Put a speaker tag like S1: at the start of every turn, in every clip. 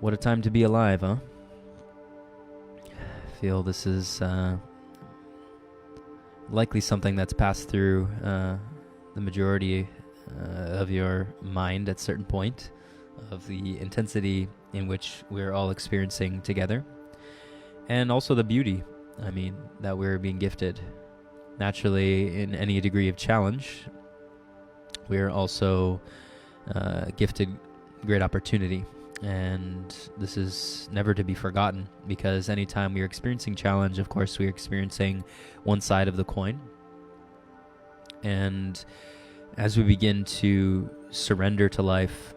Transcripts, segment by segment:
S1: What a time to be alive, huh? I feel this is likely something that's passed through the majority of your mind at a certain point of the intensity in which we're all experiencing together. And also the beauty, that we're being gifted. Naturally, in any degree of challenge, we're also gifted great opportunity. And this is never to be forgotten, because anytime we're experiencing challenge, of course, we're experiencing one side of the coin. And as we begin to surrender to life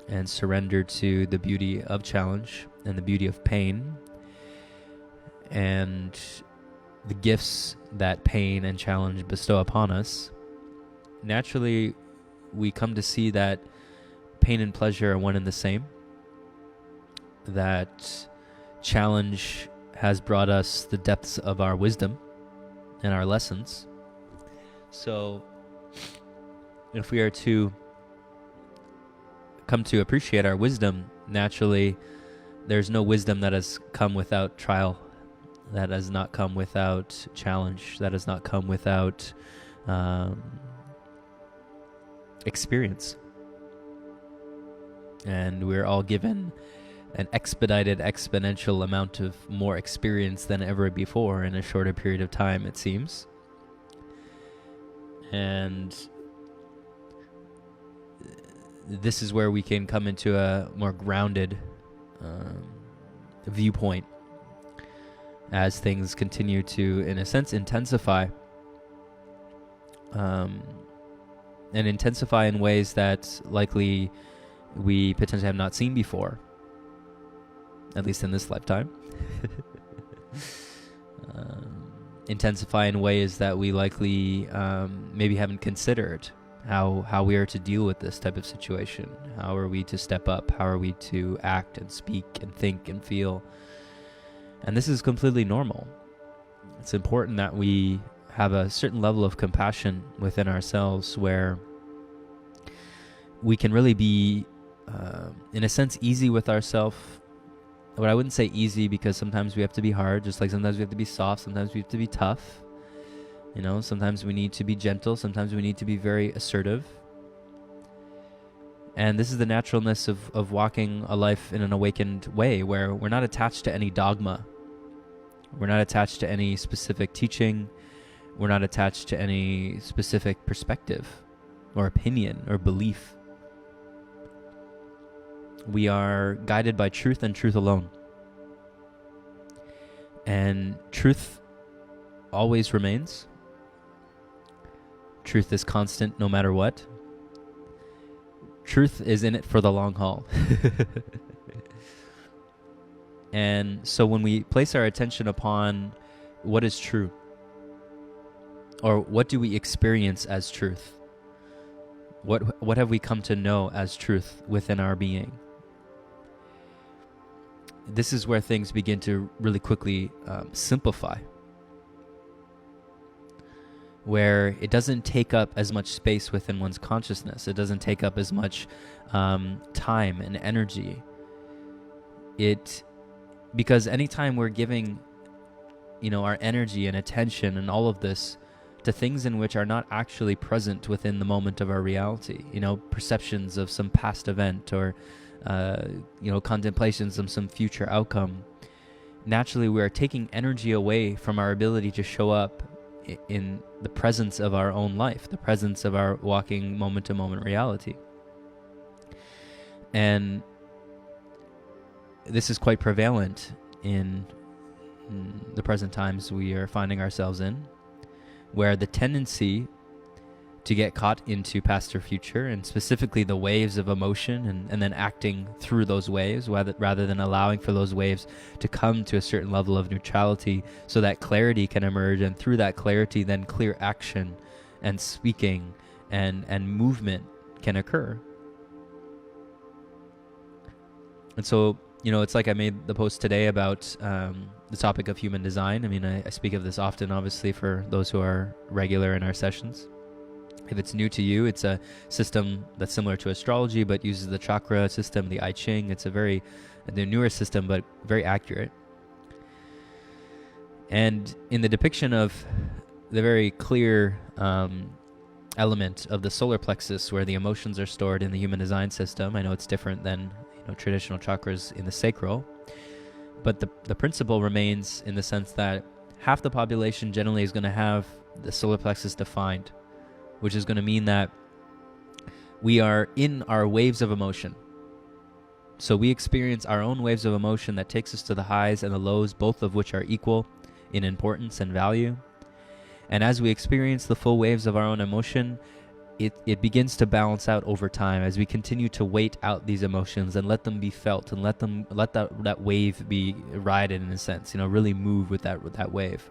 S1: and surrender to the beauty of challenge and the beauty of pain and the gifts that pain and challenge bestow upon us, naturally we come to see that pain and pleasure are one and the same, that challenge has brought us the depths of our wisdom and our lessons. So if we are to come to appreciate our wisdom, naturally there's no wisdom that has come without trial, that has not come without challenge, that has not come without experience. And we're all given an expedited, exponential amount of more experience than ever before in a shorter period of time, it seems. And this is where we can come into a more grounded viewpoint as things continue to, in a sense, intensify. And intensify in ways that likely we potentially have not seen before, at least in this lifetime. Intensify in ways that we likely maybe haven't considered how we are to deal with this type of situation. How are we to step up? How are we to act and speak and think and feel? And this is completely normal. It's important that we have a certain level of compassion within ourselves where we can really be, in a sense, easy with ourselves. But I wouldn't say easy, because sometimes we have to be hard, just like sometimes we have to be soft, sometimes we have to be tough. Sometimes we need to be gentle, sometimes we need to be very assertive. And this is the naturalness of walking a life in an awakened way, where we're not attached to any dogma. We're not attached to any specific teaching. We're not attached to any specific perspective or opinion or belief. We are guided by truth and truth alone. And truth always remains. Truth is constant no matter what. Truth is in it for the long haul. And so when we place our attention upon what is true, or what do we experience as truth, what have we come to know as truth within our being, this is where things begin to really quickly simplify, where it doesn't take up as much space within one's consciousness. It doesn't take up as much time and energy. Because anytime we're giving, our energy and attention and all of this to things in which are not actually present within the moment of our reality, perceptions of some past event or, contemplations of some future outcome, naturally we are taking energy away from our ability to show up in the presence of our own life, the presence of our walking moment-to-moment reality. And this is quite prevalent in the present times we are finding ourselves in, where the tendency to get caught into past or future, and specifically the waves of emotion, and then acting through those waves rather than allowing for those waves to come to a certain level of neutrality so that clarity can emerge, and through that clarity then clear action and speaking and movement can occur. And so, it's like I made the post today about the topic of human design. I speak of this often, obviously, for those who are regular in our sessions. If it's new to you, it's a system that's similar to astrology, but uses the chakra system, the I Ching. It's the newer system, but very accurate. And in the depiction of the very clear element of the solar plexus, where the emotions are stored in the human design system, I know it's different than traditional chakras in the sacral, but the principle remains in the sense that half the population generally is going to have the solar plexus defined, which is going to mean that we are in our waves of emotion. So we experience our own waves of emotion that takes us to the highs and the lows, both of which are equal in importance and value. And as we experience the full waves of our own emotion, it begins to balance out over time as we continue to wait out these emotions and let them be felt and let that wave be ridden in a sense, really move with that wave.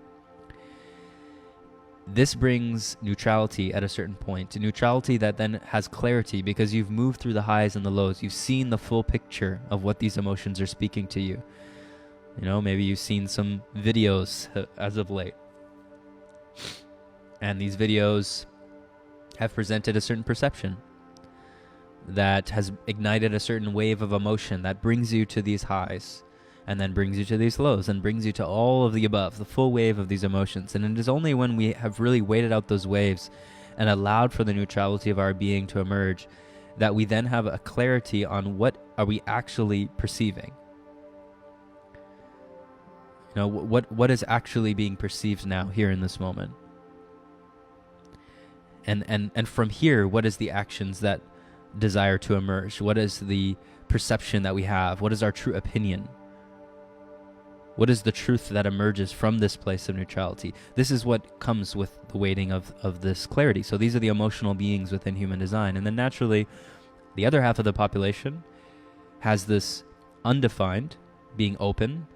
S1: This brings neutrality at a certain point, a neutrality that then has clarity because you've moved through the highs and the lows. You've seen the full picture of what these emotions are speaking to you. Maybe you've seen some videos as of late. And these videos have presented a certain perception that has ignited a certain wave of emotion that brings you to these highs and then brings you to these lows and brings you to all of the above, the full wave of these emotions. And it is only when we have really waited out those waves and allowed for the neutrality of our being to emerge that we then have a clarity on what are we actually perceiving. What is actually being perceived now, here in this moment? And from here, what is the actions that desire to emerge? What is the perception that we have? What is our true opinion? What is the truth that emerges from this place of neutrality? This is what comes with the waiting of this clarity. So these are the emotional beings within human design. And then naturally, the other half of the population has this undefined, being open.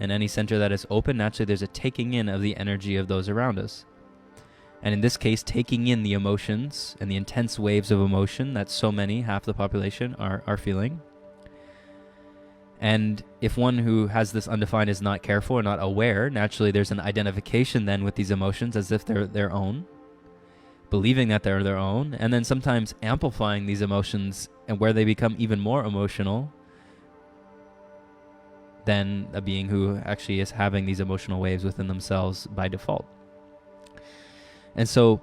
S1: And any center that is open, naturally there's a taking in of the energy of those around us. And in this case, taking in the emotions and the intense waves of emotion that so many, half the population, are feeling. And if one who has this undefined is not careful or not aware, naturally there's an identification then with these emotions as if they're their own, believing that they're their own, and then sometimes amplifying these emotions and where they become even more emotional than a being who actually is having these emotional waves within themselves by default. And so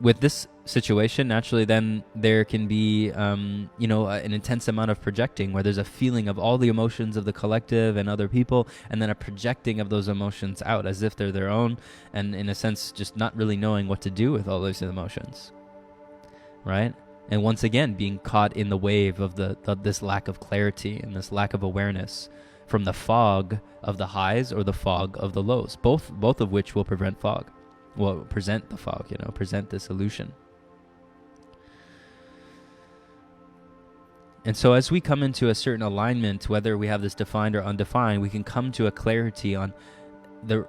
S1: with this situation, naturally then there can be an intense amount of projecting where there's a feeling of all the emotions of the collective and other people, and then a projecting of those emotions out as if they're their own, and in a sense just not really knowing what to do with all those emotions, right? And once again being caught in the wave of this lack of clarity and this lack of awareness from the fog of the highs or the fog of the lows, both of which will present the fog, present this illusion. And so as we come into a certain alignment, whether we have this defined or undefined, we can come to a clarity on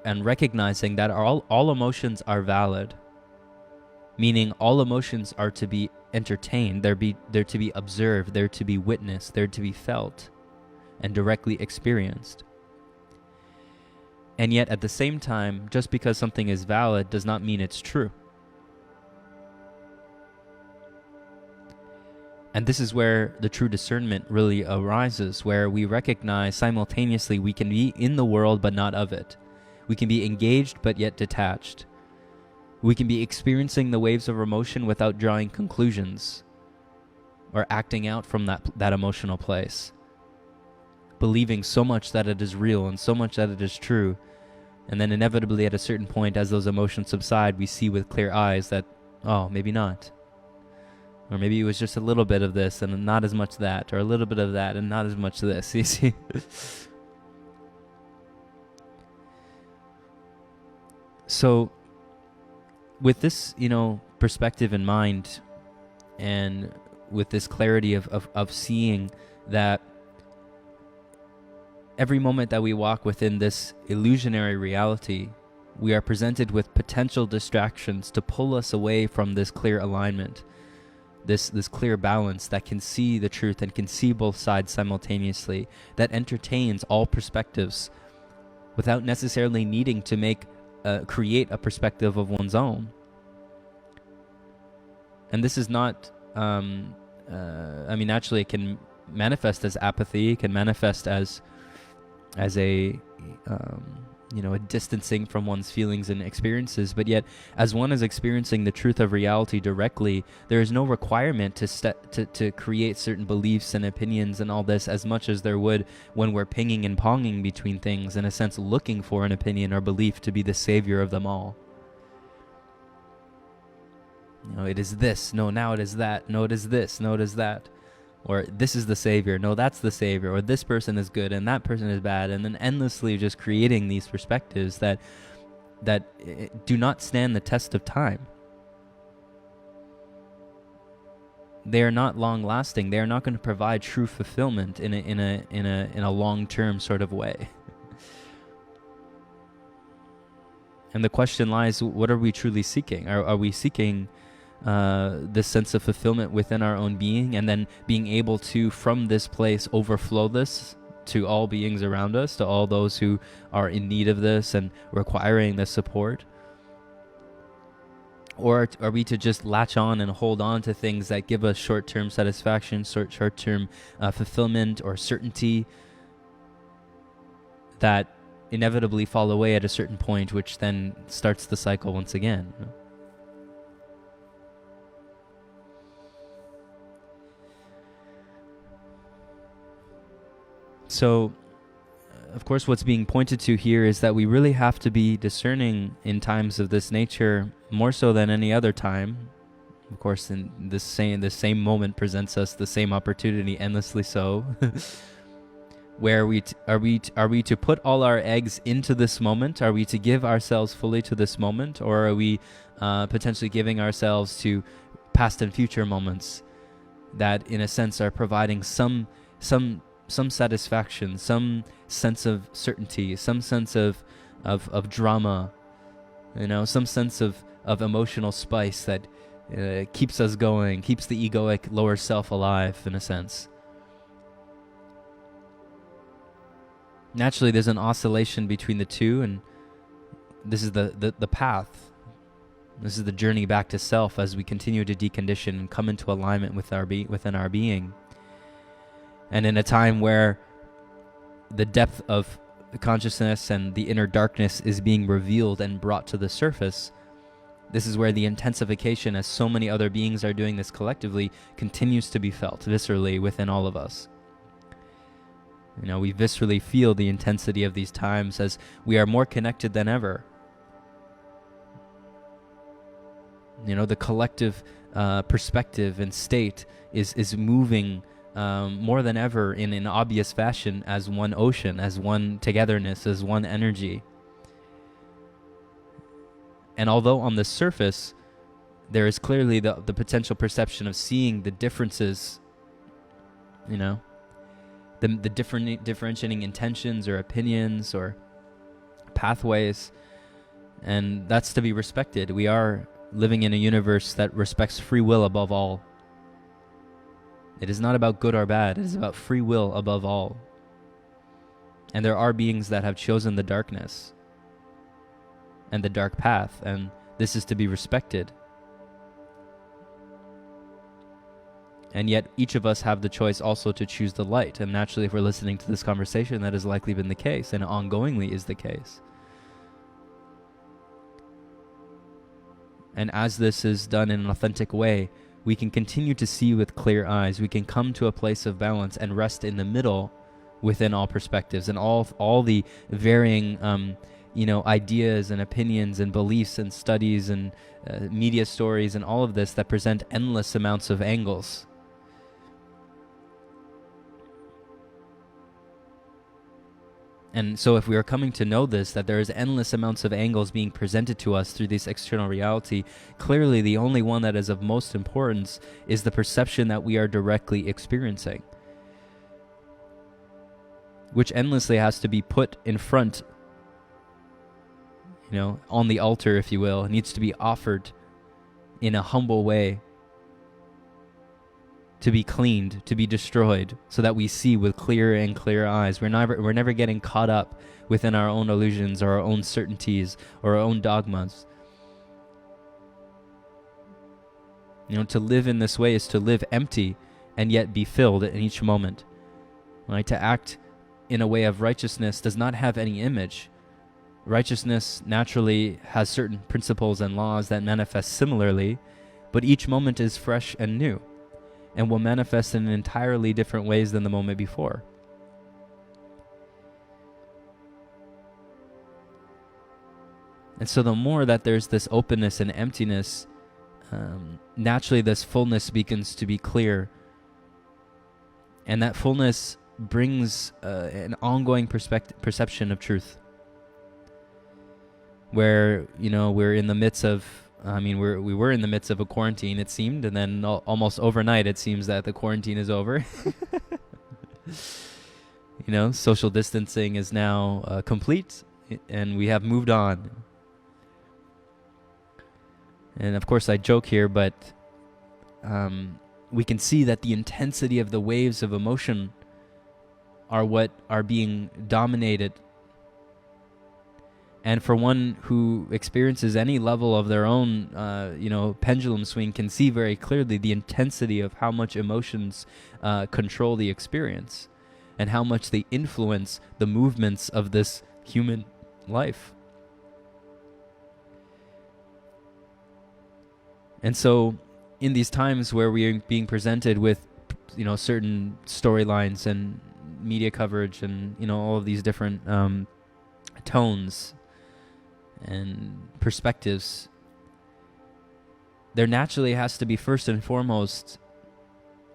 S1: and recognizing that all emotions are valid, meaning all emotions are to be entertained, they're to be observed, they're to be witnessed, they're to be felt and directly experienced. And yet at the same time, just because something is valid does not mean it's true. And this is where the true discernment really arises, where we recognize simultaneously we can be in the world but not of it. We can be engaged but yet detached. We can be experiencing the waves of emotion without drawing conclusions or acting out from that emotional place, believing so much that it is real and so much that it is true. And then inevitably at a certain point, as those emotions subside, we see with clear eyes that, oh, maybe not. Or maybe it was just a little bit of this and not as much that, or a little bit of that and not as much this. You see? So with this, perspective in mind, and with this clarity of seeing that every moment that we walk within this illusionary reality, we are presented with potential distractions to pull us away from this clear alignment, this clear balance that can see the truth and can see both sides simultaneously, that entertains all perspectives without necessarily needing to create a perspective of one's own. And this is not, naturally it can manifest as apathy, it can manifest as a, a distancing from one's feelings and experiences. But yet, as one is experiencing the truth of reality directly, there is no requirement to create certain beliefs and opinions and all this, as much as there would when we're pinging and ponging between things, in a sense looking for an opinion or belief to be the savior of them all. It is this, no, now it is that, no, it is this, no, it is that. Or this is the savior, no, that's the savior, or this person is good and that person is bad, and then endlessly just creating these perspectives that do not stand the test of time. They are not long lasting. They are not going to provide true fulfillment in a long-term sort of way. And the question lies, what are we truly seeking? Are we seeking this sense of fulfillment within our own being, and then being able to, from this place, overflow this to all beings around us, to all those who are in need of this and requiring this support? Or are we to just latch on and hold on to things that give us short-term satisfaction, short-term fulfillment or certainty, that inevitably fall away at a certain point, which then starts the cycle once again? So, of course, what's being pointed to here is that we really have to be discerning in times of this nature, more so than any other time. Of course, in the same moment presents us the same opportunity, endlessly so. Where are we to put all our eggs into this moment? Are we to give ourselves fully to this moment, or are we potentially giving ourselves to past and future moments that, in a sense, are providing some satisfaction, some sense of certainty, some sense of drama, some sense of emotional spice that keeps us going, keeps the egoic lower self alive, in a sense. Naturally, there's an oscillation between the two, and this is the path. This is the journey back to self as we continue to decondition and come into alignment with within our being. And in a time where the depth of consciousness and the inner darkness is being revealed and brought to the surface, this is where the intensification, as so many other beings are doing this collectively, continues to be felt viscerally within all of us. We viscerally feel the intensity of these times as we are more connected than ever. The collective perspective and state is moving more than ever in an obvious fashion as one ocean, as one togetherness, as one energy. And although on the surface there is clearly the potential perception of seeing the differences, the differentiating intentions or opinions or pathways, and that's to be respected. We are living in a universe that respects free will above all. It is not about good or bad. It is about free will above all. And there are beings that have chosen the darkness and the dark path, and this is to be respected. And yet each of us have the choice also to choose the light. And naturally, if we're listening to this conversation, that has likely been the case, and ongoingly is the case. And as this is done in an authentic way, we can continue to see with clear eyes. We can come to a place of balance and rest in the middle within all perspectives and all the varying ideas and opinions and beliefs and studies and media stories and all of this that present endless amounts of angles. And so if we are coming to know this, that there is endless amounts of angles being presented to us through this external reality, clearly the only one that is of most importance is the perception that we are directly experiencing, which endlessly has to be put in front, on the altar, if you will. It needs to be offered in a humble way, to be cleaned, to be destroyed, so that we see with clearer and clearer eyes. We're never getting caught up within our own illusions or our own certainties or our own dogmas. To live in this way is to live empty and yet be filled in each moment. Right? To act in a way of righteousness does not have any image. Righteousness naturally has certain principles and laws that manifest similarly, but each moment is fresh and new and will manifest in entirely different ways than the moment before. And so the more that there's this openness and emptiness, naturally this fullness begins to be clear. And that fullness brings an ongoing perception of truth. Where, we're in the midst of, we were in the midst of a quarantine, it seemed, and then almost overnight it seems that the quarantine is over. Social distancing is now complete, and we have moved on. And of course I joke here, but we can see that the intensity of the waves of emotion are what are being dominated. And for one who experiences any level of their own, pendulum swing, can see very clearly the intensity of how much emotions control the experience and how much they influence the movements of this human life. And so in these times where we are being presented with, certain storylines and media coverage and, all of these different tones and perspectives, there naturally has to be first and foremost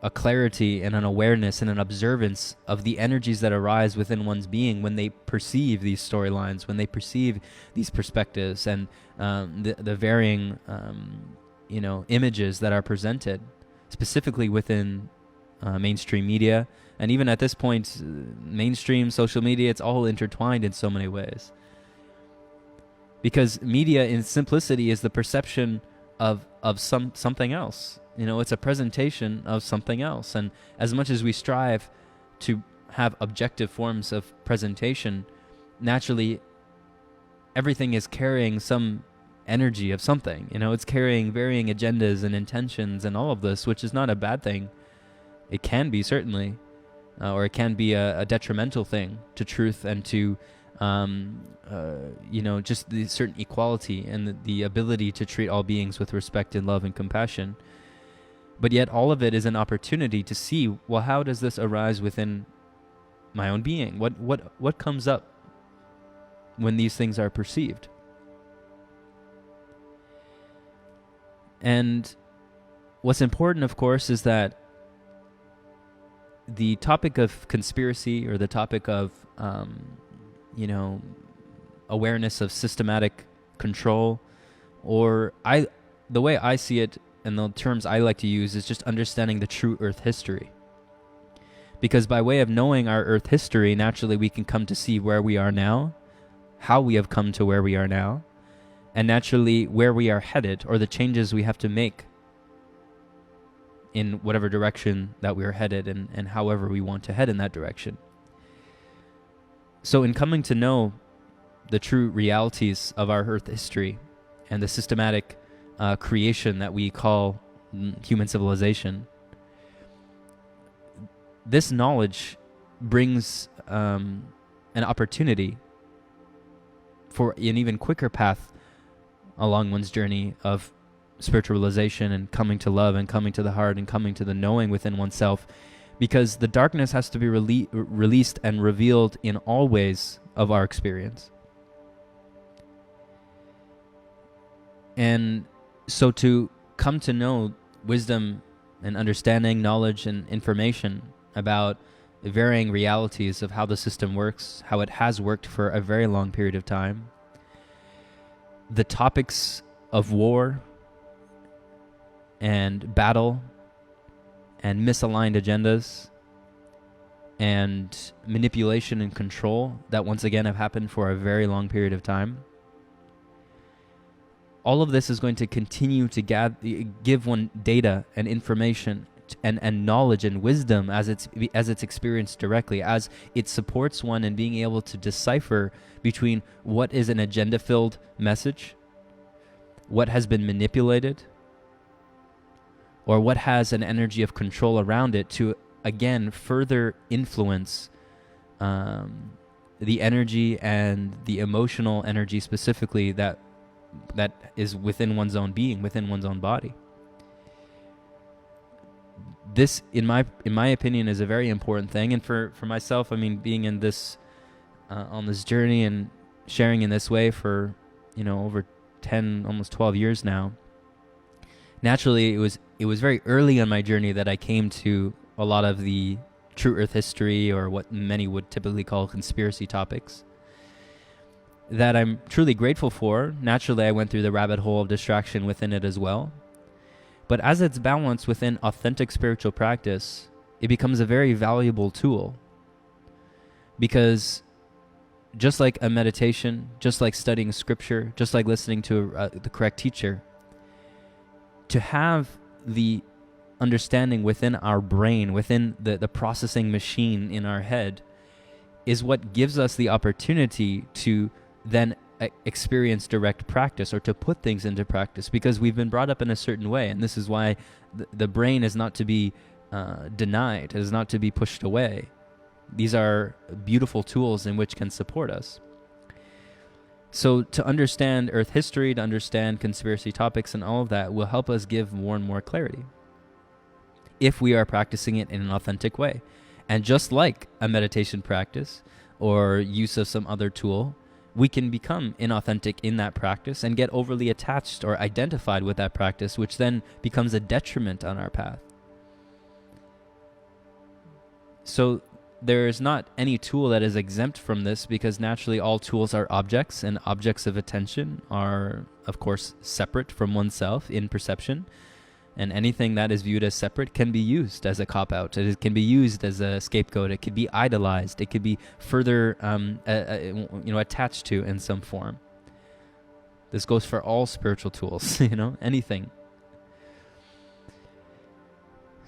S1: a clarity and an awareness and an observance of the energies that arise within one's being when they perceive these storylines, when they perceive these perspectives and the varying images that are presented, specifically within mainstream media. And even at this point, mainstream social media, it's all intertwined in so many ways. Because media in simplicity is the perception of something else. It's a presentation of something else. And as much as we strive to have objective forms of presentation, naturally everything is carrying some energy of something. It's carrying varying agendas and intentions and all of this, which is not a bad thing. It can be, certainly, or it can be a detrimental thing to truth and to just the certain equality and the ability to treat all beings with respect and love and compassion. But yet all of it is an opportunity to see, well, how does this arise within my own being? What comes up when these things are perceived? And what's important, of course, is that the topic of conspiracy or the topic of awareness of systematic control, or the way I see it and the terms I like to use is just understanding the true Earth history. Because by way of knowing our Earth history, naturally we can come to see where we are now, how we have come to where we are now, and naturally where we are headed or the changes we have to make in whatever direction that we are headed and however we want to head in that direction. So in coming to know the true realities of our Earth history and the systematic creation that we call human civilization, this knowledge brings an opportunity for an even quicker path along one's journey of spiritualization and coming to love and coming to the heart and coming to the knowing within oneself, because the darkness has to be released and revealed in all ways of our experience. And so to come to know wisdom and understanding, knowledge and information about the varying realities of how the system works, how it has worked for a very long period of time, the topics of war and battle and misaligned agendas and manipulation and control that once again have happened for a very long period of time. All of this is going to continue to give one data and information and knowledge and wisdom as it's experienced directly, as it supports one in being able to decipher between what is an agenda-filled message, what has been manipulated, or what has an energy of control around it to, again, further influence the energy and the emotional energy specifically that is within one's own being, within one's own body. This, in my opinion, is a very important thing. And for myself, I mean, being in this on this journey and sharing in this way for, over 10, almost 12 years now, naturally it was very early on my journey that I came to a lot of the true earth history, or what many would typically call conspiracy topics, that I'm truly grateful for. Naturally, I went through the rabbit hole of distraction within it as well. But as it's balanced within authentic spiritual practice, it becomes a very valuable tool. Because just like a meditation, just like studying scripture, just like listening to the correct teacher, to have the understanding within our brain, within the processing machine in our head, is what gives us the opportunity to then experience direct practice, or to put things into practice, because we've been brought up in a certain way. And this is why the brain is not to be denied, it is not to be pushed away. These are beautiful tools in which can support us. So to understand earth history, to understand conspiracy topics and all of that, will help us give more and more clarity if we are practicing it in an authentic way. And just like a meditation practice or use of some other tool, we can become inauthentic in that practice and get overly attached or identified with that practice, which then becomes a detriment on our path. So there is not any tool that is exempt from this, because naturally all tools are objects, and objects of attention are, of course, separate from oneself in perception. And anything that is viewed as separate can be used as a cop-out. It can be used as a scapegoat. It could be idolized. It could be further attached to in some form. This goes for all spiritual tools, anything.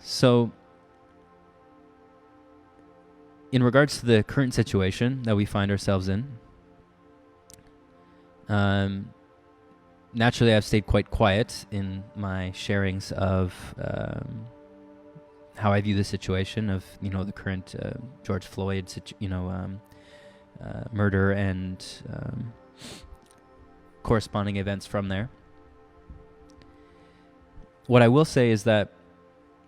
S1: So, in regards to the current situation that we find ourselves in, naturally, I've stayed quite quiet in my sharings of how I view the situation of, the current George Floyd, murder and corresponding events from there. What I will say is that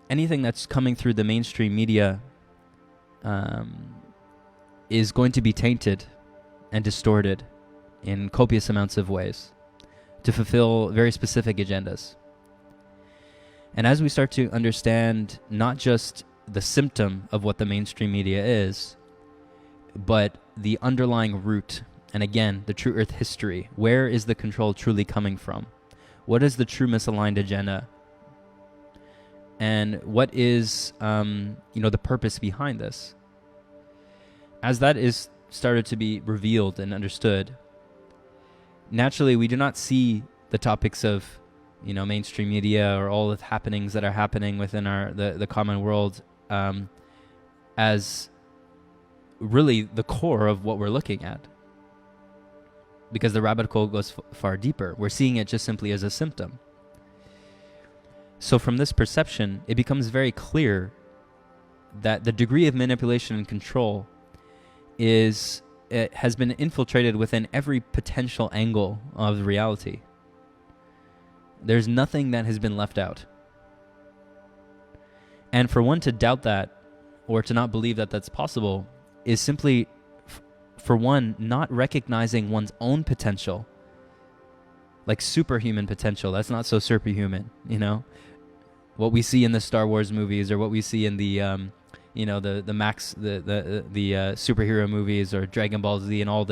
S1: anything that's coming through the mainstream media is going to be tainted and distorted in copious amounts of ways to fulfill very specific agendas. And as we start to understand not just the symptom of what the mainstream media is, but the underlying root, and again, the true earth history, where is the control truly coming from? What is the true misaligned agenda? And what is, the purpose behind this? As that is started to be revealed and understood, naturally, we do not see the topics of, mainstream media or all the happenings that are happening within the common world as really the core of what we're looking at. Because the rabbit hole goes far deeper. We're seeing it just simply as a symptom. So from this perception, it becomes very clear that the degree of manipulation and control has been infiltrated within every potential angle of reality. There's nothing that has been left out. And for one to doubt that, or to not believe that that's possible, is simply, for one, not recognizing one's own potential. Like superhuman potential. That's not so superhuman, What we see in the Star Wars movies, or what we see in the superhero movies, or Dragon Ball Z, and all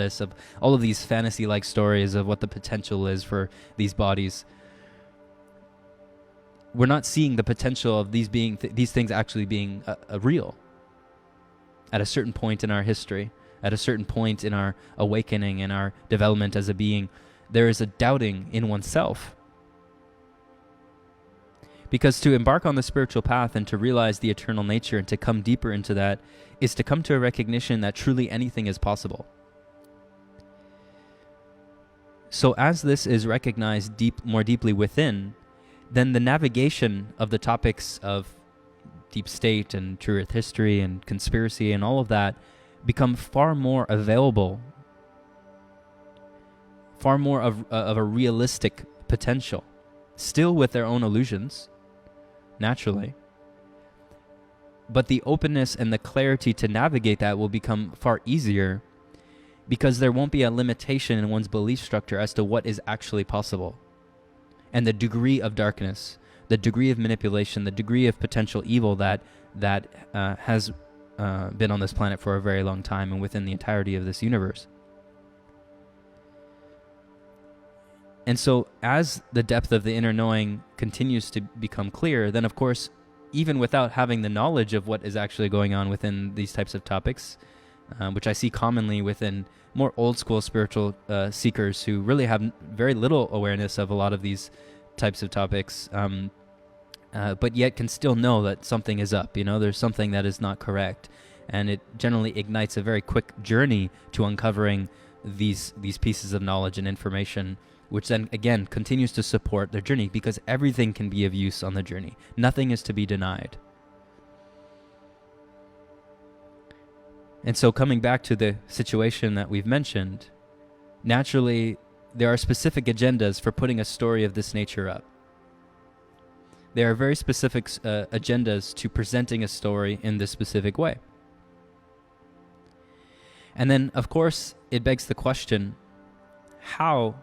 S1: of these fantasy-like stories of what the potential is for these bodies. We're not seeing the potential of these things actually being real. At a certain point in our history, at a certain point in our awakening and our development as a being, there is a doubting in oneself. Because to embark on the spiritual path and to realize the eternal nature and to come deeper into that is to come to a recognition that truly anything is possible. So as this is recognized more deeply within, then the navigation of the topics of deep state and true earth history and conspiracy and all of that become far more available, far more of a realistic potential, still with their own illusions, naturally. But the openness and the clarity to navigate that will become far easier, because there won't be a limitation in one's belief structure as to what is actually possible. And the degree of darkness, the degree of manipulation, the degree of potential evil that has been on this planet for a very long time and within the entirety of this universe. And so as the depth of the inner knowing continues to become clear, then of course, even without having the knowledge of what is actually going on within these types of topics, which I see commonly within more old school spiritual seekers who really have very little awareness of a lot of these types of topics, but yet can still know that something is up, there's something that is not correct. And it generally ignites a very quick journey to uncovering these pieces of knowledge and information, which then again continues to support their journey, because everything can be of use on the journey. Nothing is to be denied. And so coming back to the situation that we've mentioned, naturally there are specific agendas for putting a story of this nature up. There are very specific agendas to presenting a story in this specific way. And then, of course, it begs the question, how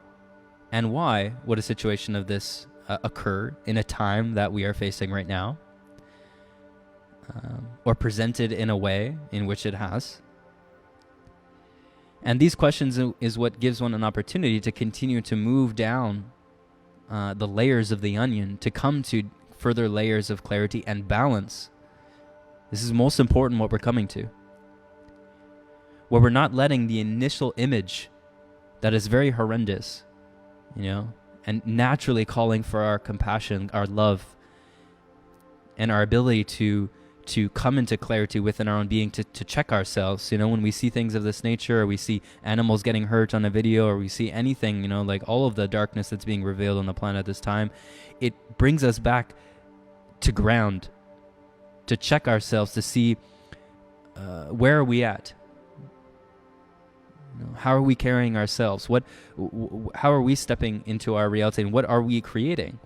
S1: and why would a situation of this occur in a time that we are facing right now, or presented in a way in which it has? And these questions is what gives one an opportunity to continue to move down the layers of the onion, to come to further layers of clarity and balance. This is most important, what we're coming to, where we're not letting the initial image that is very horrendous, and naturally calling for our compassion, our love, and our ability to come into clarity within our own being, to check ourselves. When we see things of this nature, or we see animals getting hurt on a video, or we see anything, like all of the darkness that's being revealed on the planet at this time, it brings us back to ground, to check ourselves, to see where are we at? How are we carrying ourselves? How are we stepping into our reality, and what are we creating?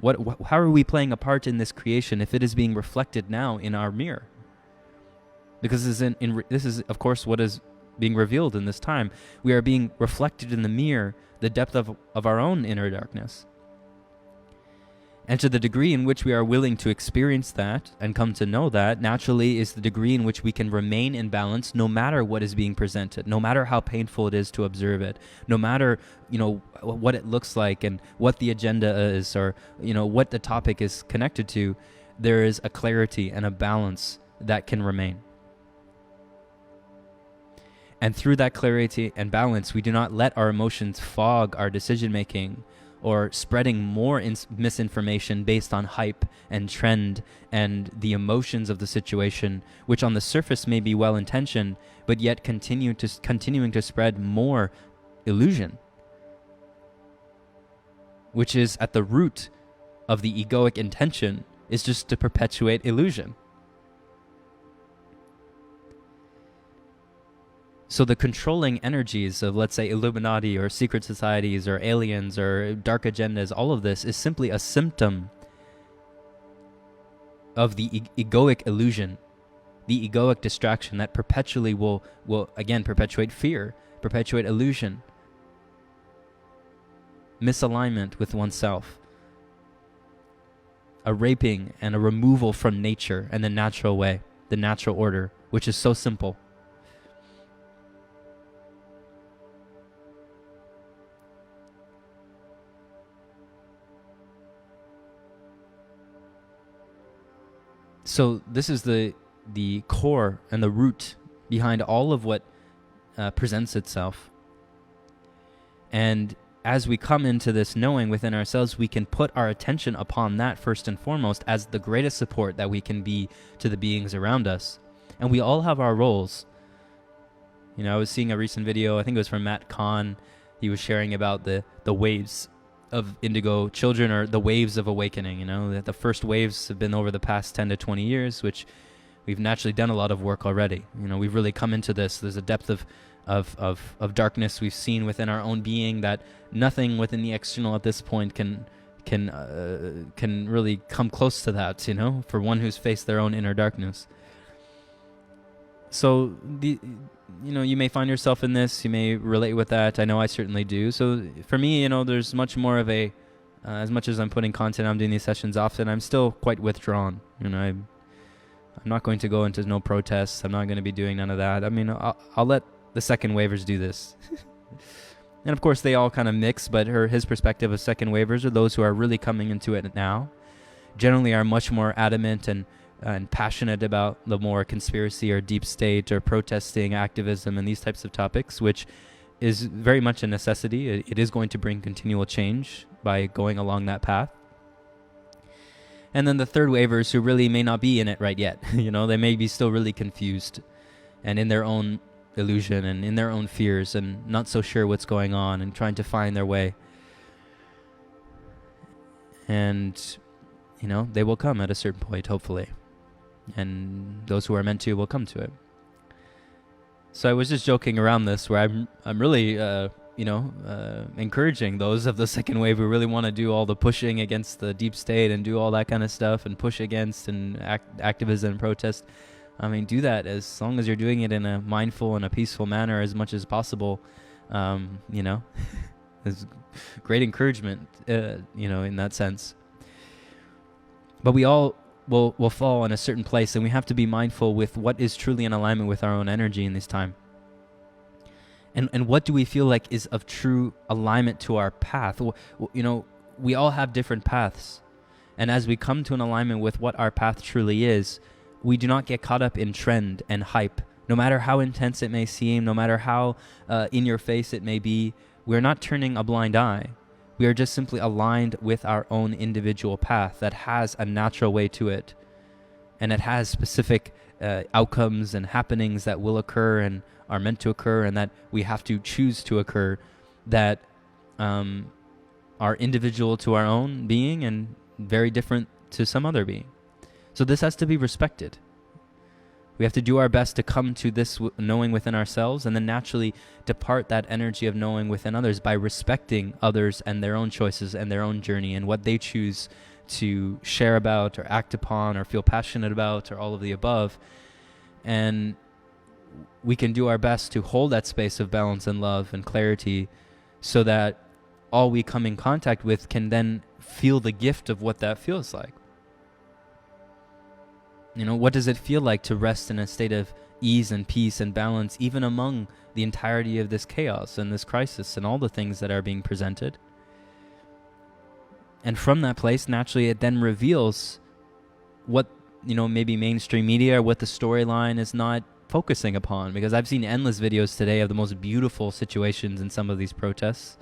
S1: How are we playing a part in this creation if it is being reflected now in our mirror? Because this is, of course, what is being revealed in this time. We are being reflected in the mirror, the depth of our own inner darkness. And to the degree in which we are willing to experience that and come to know that, naturally is the degree in which we can remain in balance no matter what is being presented, no matter how painful it is to observe it, no matter, what it looks like and what the agenda is, or, what the topic is connected to. There is a clarity and a balance that can remain. And through that clarity and balance, we do not let our emotions fog our decision-making, or spreading more misinformation based on hype and trend and the emotions of the situation, which on the surface may be well-intentioned, but yet continuing to spread more illusion, which is at the root of the egoic intention, is just to perpetuate illusion. So the controlling energies of, let's say, Illuminati or secret societies or aliens or dark agendas, all of this is simply a symptom of the egoic illusion, the egoic distraction that perpetually will again perpetuate fear, perpetuate illusion, misalignment with oneself, a raping and a removal from nature and the natural way, the natural order, which is so simple. So this is the core and the root behind all of what presents itself. And as we come into this knowing within ourselves, we can put our attention upon that first and foremost as the greatest support that we can be to the beings around us. And we all have our roles. I was seeing a recent video, I think it was from Matt Kahn. He was sharing about the waves indigo children are the waves of awakening. That the first waves have been over the past 10 to 20 years, which we've naturally done a lot of work already. We've really come into this. There's a depth of darkness we've seen within our own being that nothing within the external at this point can really come close to that, for one who's faced their own inner darkness. So you may find yourself in this, you may relate with that. I know I certainly do. So for me, there's much more of a, as much as I'm putting content, I'm doing these sessions often, I'm still quite withdrawn. I'm not going to go into no protests. I'm not going to be doing none of that. I mean, I'll let the second wavers do this. And of course they all kind of mix, but his perspective of second wavers are those who are really coming into it now, generally are much more adamant and passionate about the more conspiracy or deep state or protesting activism and these types of topics, which is very much a necessity. It is going to bring continual change by going along that path. And then the third wavers who really may not be in it right yet. They may be still really confused and in their own illusion and in their own fears and not so sure what's going on and trying to find their way. And, they will come at a certain point, hopefully. And those who are meant to will come to it. So I was just joking around this where I'm really, encouraging those of the second wave who really want to do all the pushing against the deep state and do all that kind of stuff and push against and activism and protest. I mean, do that as long as you're doing it in a mindful and a peaceful manner as much as possible. There's great encouragement, in that sense. But we all will fall in a certain place, and we have to be mindful with what is truly in alignment with our own energy in this time. And what do we feel like is of true alignment to our path? We all have different paths. And as we come to an alignment with what our path truly is, we do not get caught up in trend and hype. No matter how intense it may seem, no matter how in your face it may be, we're not turning a blind eye. We are just simply aligned with our own individual path that has a natural way to it. And it has specific outcomes and happenings that will occur and are meant to occur and that we have to choose to occur that are individual to our own being and very different to some other being. So this has to be respected. We have to do our best to come to this knowing within ourselves and then naturally depart that energy of knowing within others by respecting others and their own choices and their own journey and what they choose to share about or act upon or feel passionate about or all of the above. And we can do our best to hold that space of balance and love and clarity so that all we come in contact with can then feel the gift of what that feels like. What does it feel like to rest in a state of ease and peace and balance, even among the entirety of this chaos and this crisis and all the things that are being presented? And from that place, naturally, it then reveals what, maybe mainstream media or what the storyline is not focusing upon. Because I've seen endless videos today of the most beautiful situations in some of these protests.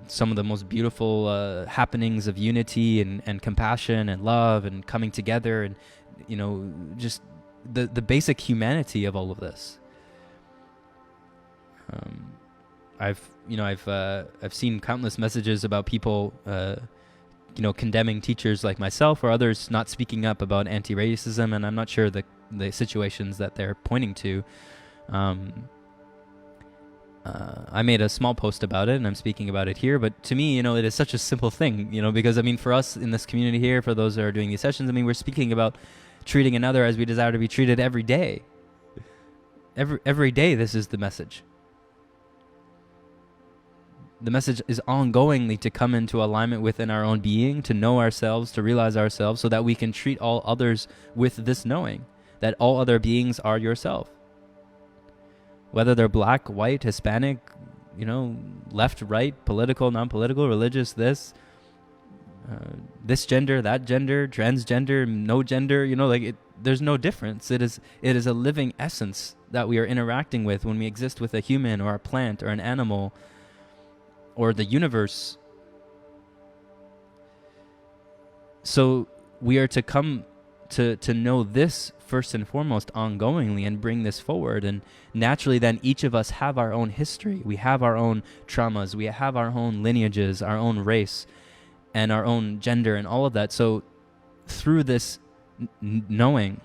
S1: Some of the most beautiful happenings of unity and compassion and love and coming together and, just the basic humanity of all of this. I've seen countless messages about people, condemning teachers like myself or others not speaking up about anti-racism, and I'm not sure the situations that they're pointing to. I made a small post about it, and I'm speaking about it here. But to me, it is such a simple thing, because, for us in this community here, for those that are doing these sessions, we're speaking about treating another as we desire to be treated every day. Every day, this is the message. The message is ongoingly to come into alignment within our own being, to know ourselves, to realize ourselves, so that we can treat all others with this knowing that all other beings are yourself. Whether they're black, white, Hispanic, left, right, political, non-political, religious, this gender, that gender, transgender, no gender, there's no difference. It is a living essence that we are interacting with when we exist with a human or a plant or an animal or the universe. So we are to come to know this first and foremost ongoingly and bring this forward. And naturally then each of us have our own history. We have our own traumas. We have our own lineages, our own race, and our own gender and all of that. So through this knowing,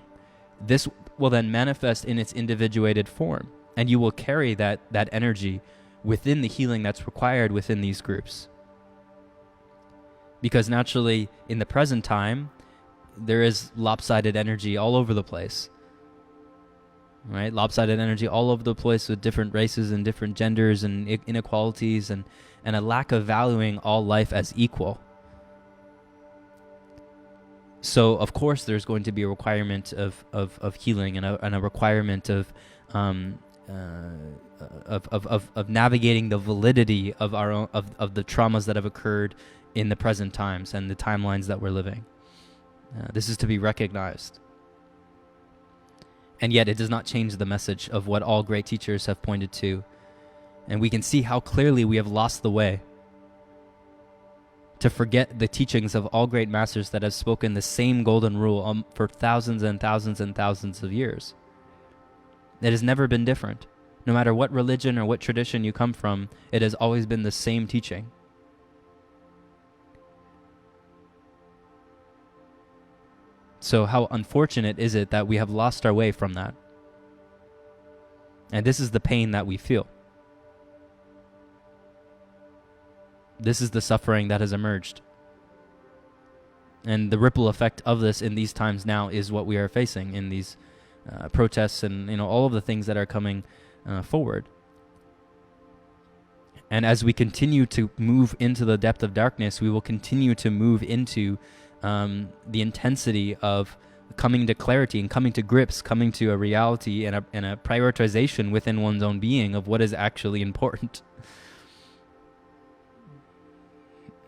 S1: this will then manifest in its individuated form. And you will carry that energy within the healing that's required within these groups. Because naturally, in the present time, there is lopsided energy all over the place. Right? Lopsided energy all over the place with different races and different genders and inequalities and a lack of valuing all life as equal. So, of course, there's going to be a requirement of healing and a requirement of navigating the validity of our own of the traumas that have occurred in the present times and the timelines that we're living. This is to be recognized. And yet it does not change the message of what all great teachers have pointed to. And we can see how clearly we have lost the way to forget the teachings of all great masters that have spoken the same golden rule for thousands and thousands and thousands of years. It has never been different. No matter what religion or what tradition you come from, it has always been the same teaching. So how unfortunate is it that we have lost our way from that? And this is the pain that we feel. This is the suffering that has emerged. And the ripple effect of this in these times now is what we are facing in these protests and all of the things that are coming forward. And as we continue to move into the depth of darkness, we will continue to move into the intensity of coming to clarity and coming to grips, coming to a reality and a prioritization within one's own being of what is actually important.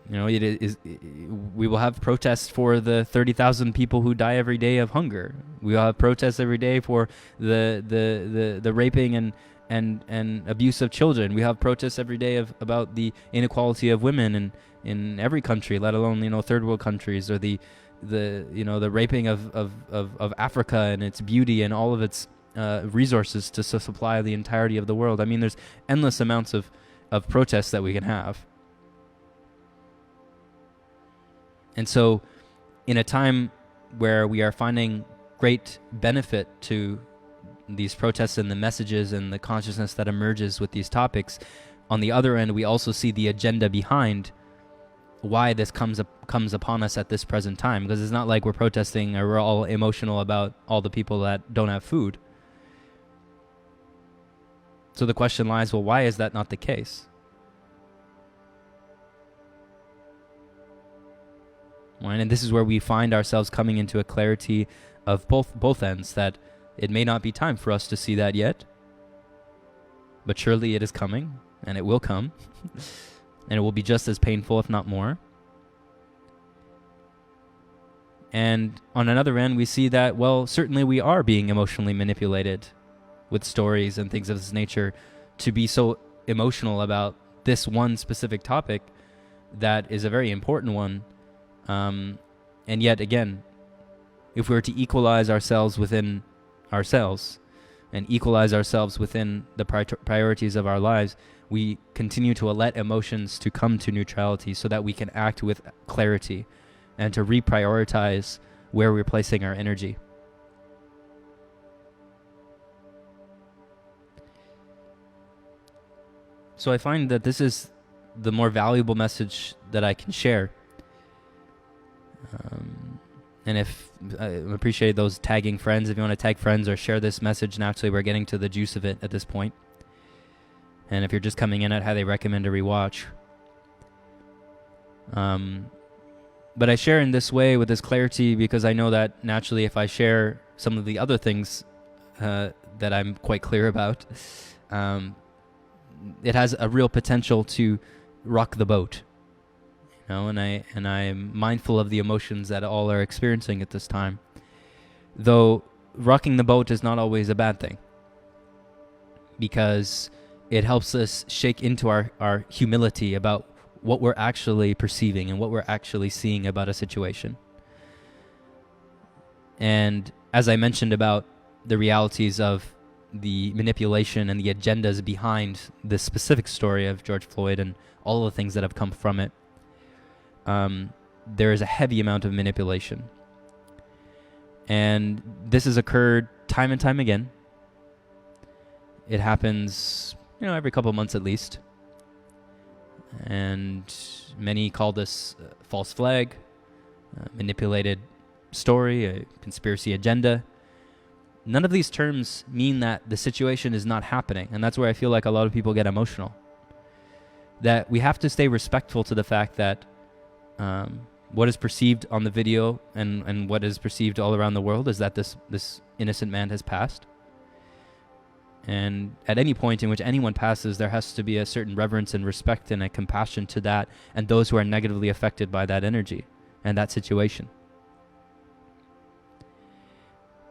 S1: We will have protests for the 30,000 people who die every day of hunger. We will have protests every day for the raping and abuse of children. We have protests every day about the inequality of women in every country, let alone third world countries, or the raping of Africa and its beauty and all of its resources to supply the entirety of the world. I mean, there's endless amounts of protests that we can have. And so, in a time where we are finding great benefit to these protests and the messages and the consciousness that emerges with these topics, on the other end, we also see the agenda behind why this comes upon us at this present time. Because it's not like we're protesting or we're all emotional about all the people that don't have food. So the question lies, well, why is that not the case? Right? And this is where we find ourselves coming into a clarity of both ends, that it may not be time for us to see that yet, but surely it is coming, and it will come, and it will be just as painful, if not more. And on another end, we see that, well, certainly we are being emotionally manipulated with stories and things of this nature to be so emotional about this one specific topic that is a very important one. And yet again, if we were to equalize ourselves within ourselves and equalize ourselves within the priorities of our lives, we continue to let emotions to come to neutrality so that we can act with clarity and to reprioritize where we're placing our energy. So I find that this is the more valuable message that I can share. And if I appreciate those tagging friends, if you want to tag friends or share this message, naturally we're getting to the juice of it at this point. And if you're just coming in, I'd highly recommend a rewatch. But I share in this way with this clarity because I know that naturally if I share some of the other things that I'm quite clear about, it has a real potential to rock the boat. And I'm mindful of the emotions that all are experiencing at this time. Though rocking the boat is not always a bad thing, because it helps us shake into our humility about what we're actually perceiving and what we're actually seeing about a situation. And as I mentioned about the realities of the manipulation and the agendas behind this specific story of George Floyd and all the things that have come from it, there is a heavy amount of manipulation. And this has occurred time and time again. It happens, every couple of months at least. And many call this false flag, manipulated story, a conspiracy agenda. None of these terms mean that the situation is not happening. And that's where I feel like a lot of people get emotional. That we have to stay respectful to the fact that what is perceived on the video and what is perceived all around the world is that this innocent man has passed. And at any point in which anyone passes, there has to be a certain reverence and respect and a compassion to that and those who are negatively affected by that energy and that situation.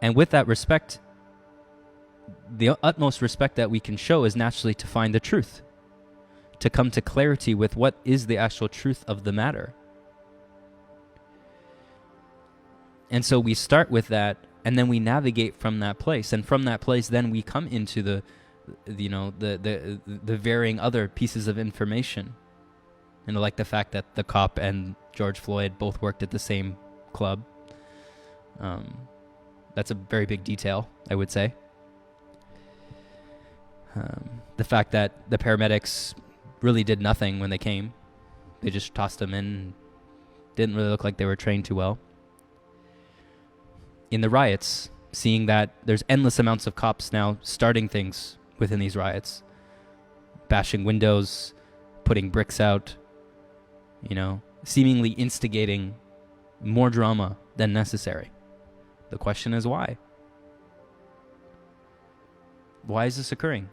S1: And with that respect, the utmost respect that we can show is naturally to find the truth, to come to clarity with what is the actual truth of the matter. And so we start with that, and then we navigate from that place. And from that place, then we come into the varying other pieces of information. Like the fact that the cop and George Floyd both worked at the same club. That's a very big detail, I would say. The fact that the paramedics really did nothing when they came. They just tossed them in. Didn't really look like they were trained too well. In the riots, seeing that there's endless amounts of cops now starting things within these riots. Bashing windows, putting bricks out, seemingly instigating more drama than necessary. The question is why? Why is this occurring?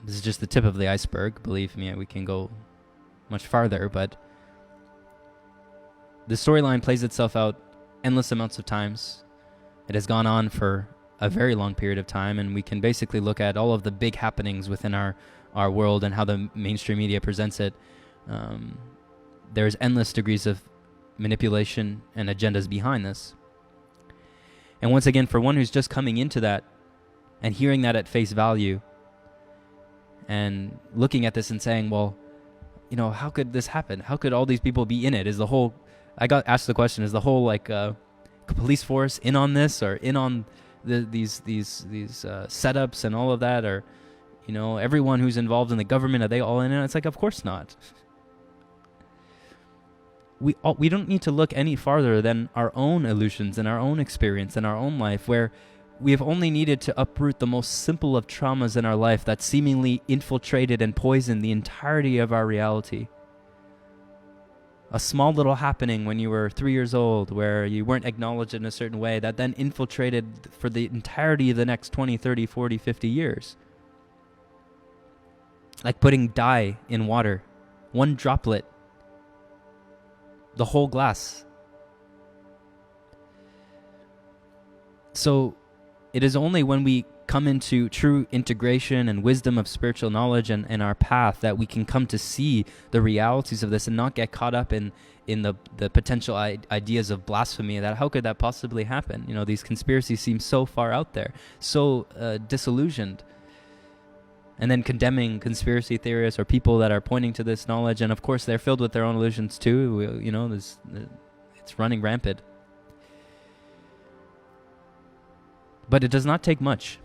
S1: This is just the tip of the iceberg. Believe me, we can go much farther, but the storyline plays itself out endless amounts of times. It has gone on for a very long period of time, and we can basically look at all of the big happenings within our world and how the mainstream media presents it. There's endless degrees of manipulation and agendas behind this. And once again, for one who's just coming into that and hearing that at face value and looking at this and saying, well, how could this happen? How could all these people be in it? I got asked the question, is the whole police force in on this, or in on these setups and all of that, or everyone who's involved in the government, are they all in it? It's like, of course not. We don't need to look any farther than our own illusions and our own experience and our own life, where we have only needed to uproot the most simple of traumas in our life that seemingly infiltrated and poisoned the entirety of our reality. A small little happening when you were 3 years old where you weren't acknowledged in a certain way that then infiltrated for the entirety of the next 20, 30, 40, 50 years. Like putting dye in water. One droplet. The whole glass. So it is only when we come into true integration and wisdom of spiritual knowledge and our path that we can come to see the realities of this and not get caught up in the potential ideas of blasphemy. That how could that possibly happen? These conspiracies seem so far out there, so disillusioned. And then condemning conspiracy theorists or people that are pointing to this knowledge, and of course they're filled with their own illusions too. It's running rampant. But it does not take much.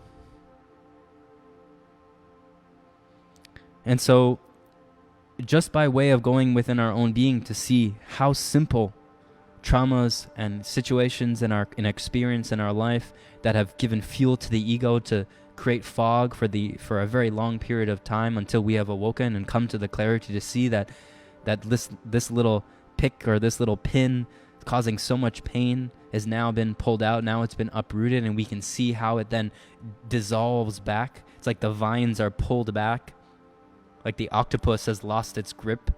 S1: And so, just by way of going within our own being to see how simple traumas and situations in experience in our life that have given fuel to the ego to create fog for a very long period of time until we have awoken and come to the clarity to see that this little pick or this little pin causing so much pain has now been pulled out. Now it's been uprooted, and we can see how it then dissolves back. It's like the vines are pulled back, like the octopus has lost its grip.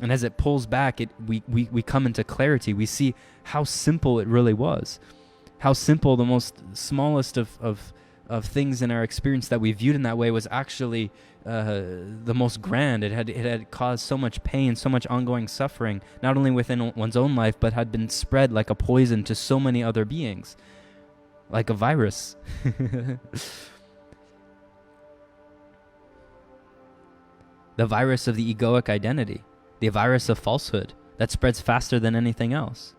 S1: And as it pulls back, we come into clarity. We see how simple it really was, how simple the most smallest of things in our experience that we viewed in that way was actually the most grand. It had caused so much pain, so much ongoing suffering, not only within one's own life, but had been spread like a poison to so many other beings, like a virus. The virus of the egoic identity, the virus of falsehood that spreads faster than anything else.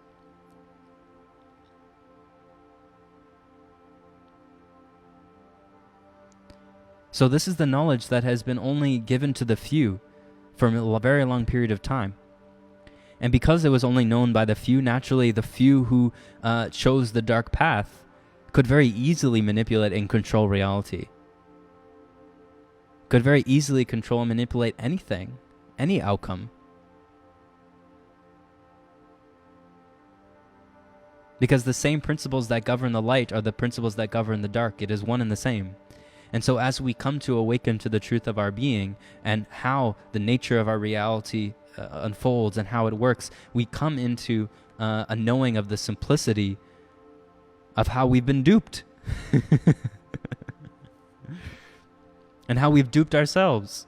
S1: So this is the knowledge that has been only given to the few for a very long period of time. And because it was only known by the few, naturally the few who chose the dark path could very easily manipulate and control reality. Could very easily control and manipulate anything, any outcome. Because the same principles that govern the light are the principles that govern the dark. It is one and the same. And so as we come to awaken to the truth of our being and how the nature of our reality unfolds and how it works, we come into a knowing of the simplicity of how we've been duped. And how we've duped ourselves.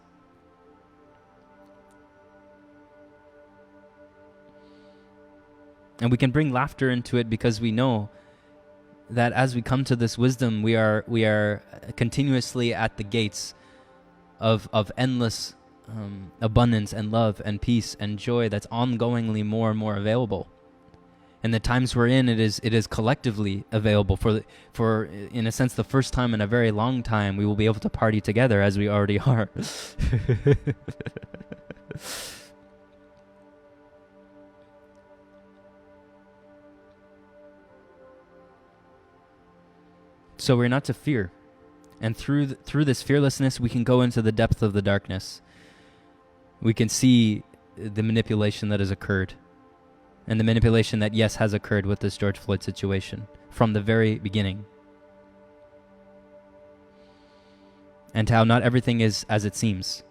S1: And we can bring laughter into it because we know that as we come to this wisdom, we are continuously at the gates of endless abundance and love and peace and joy that's ongoingly more and more available. And the times we're in, it is collectively available for in a sense the first time in a very long time. We will be able to party together as we already are. So we're not to fear. And through this fearlessness, we can go into the depth of the darkness. We can see the manipulation that has occurred. And the manipulation that, yes, has occurred with this George Floyd situation from the very beginning. And how not everything is as it seems.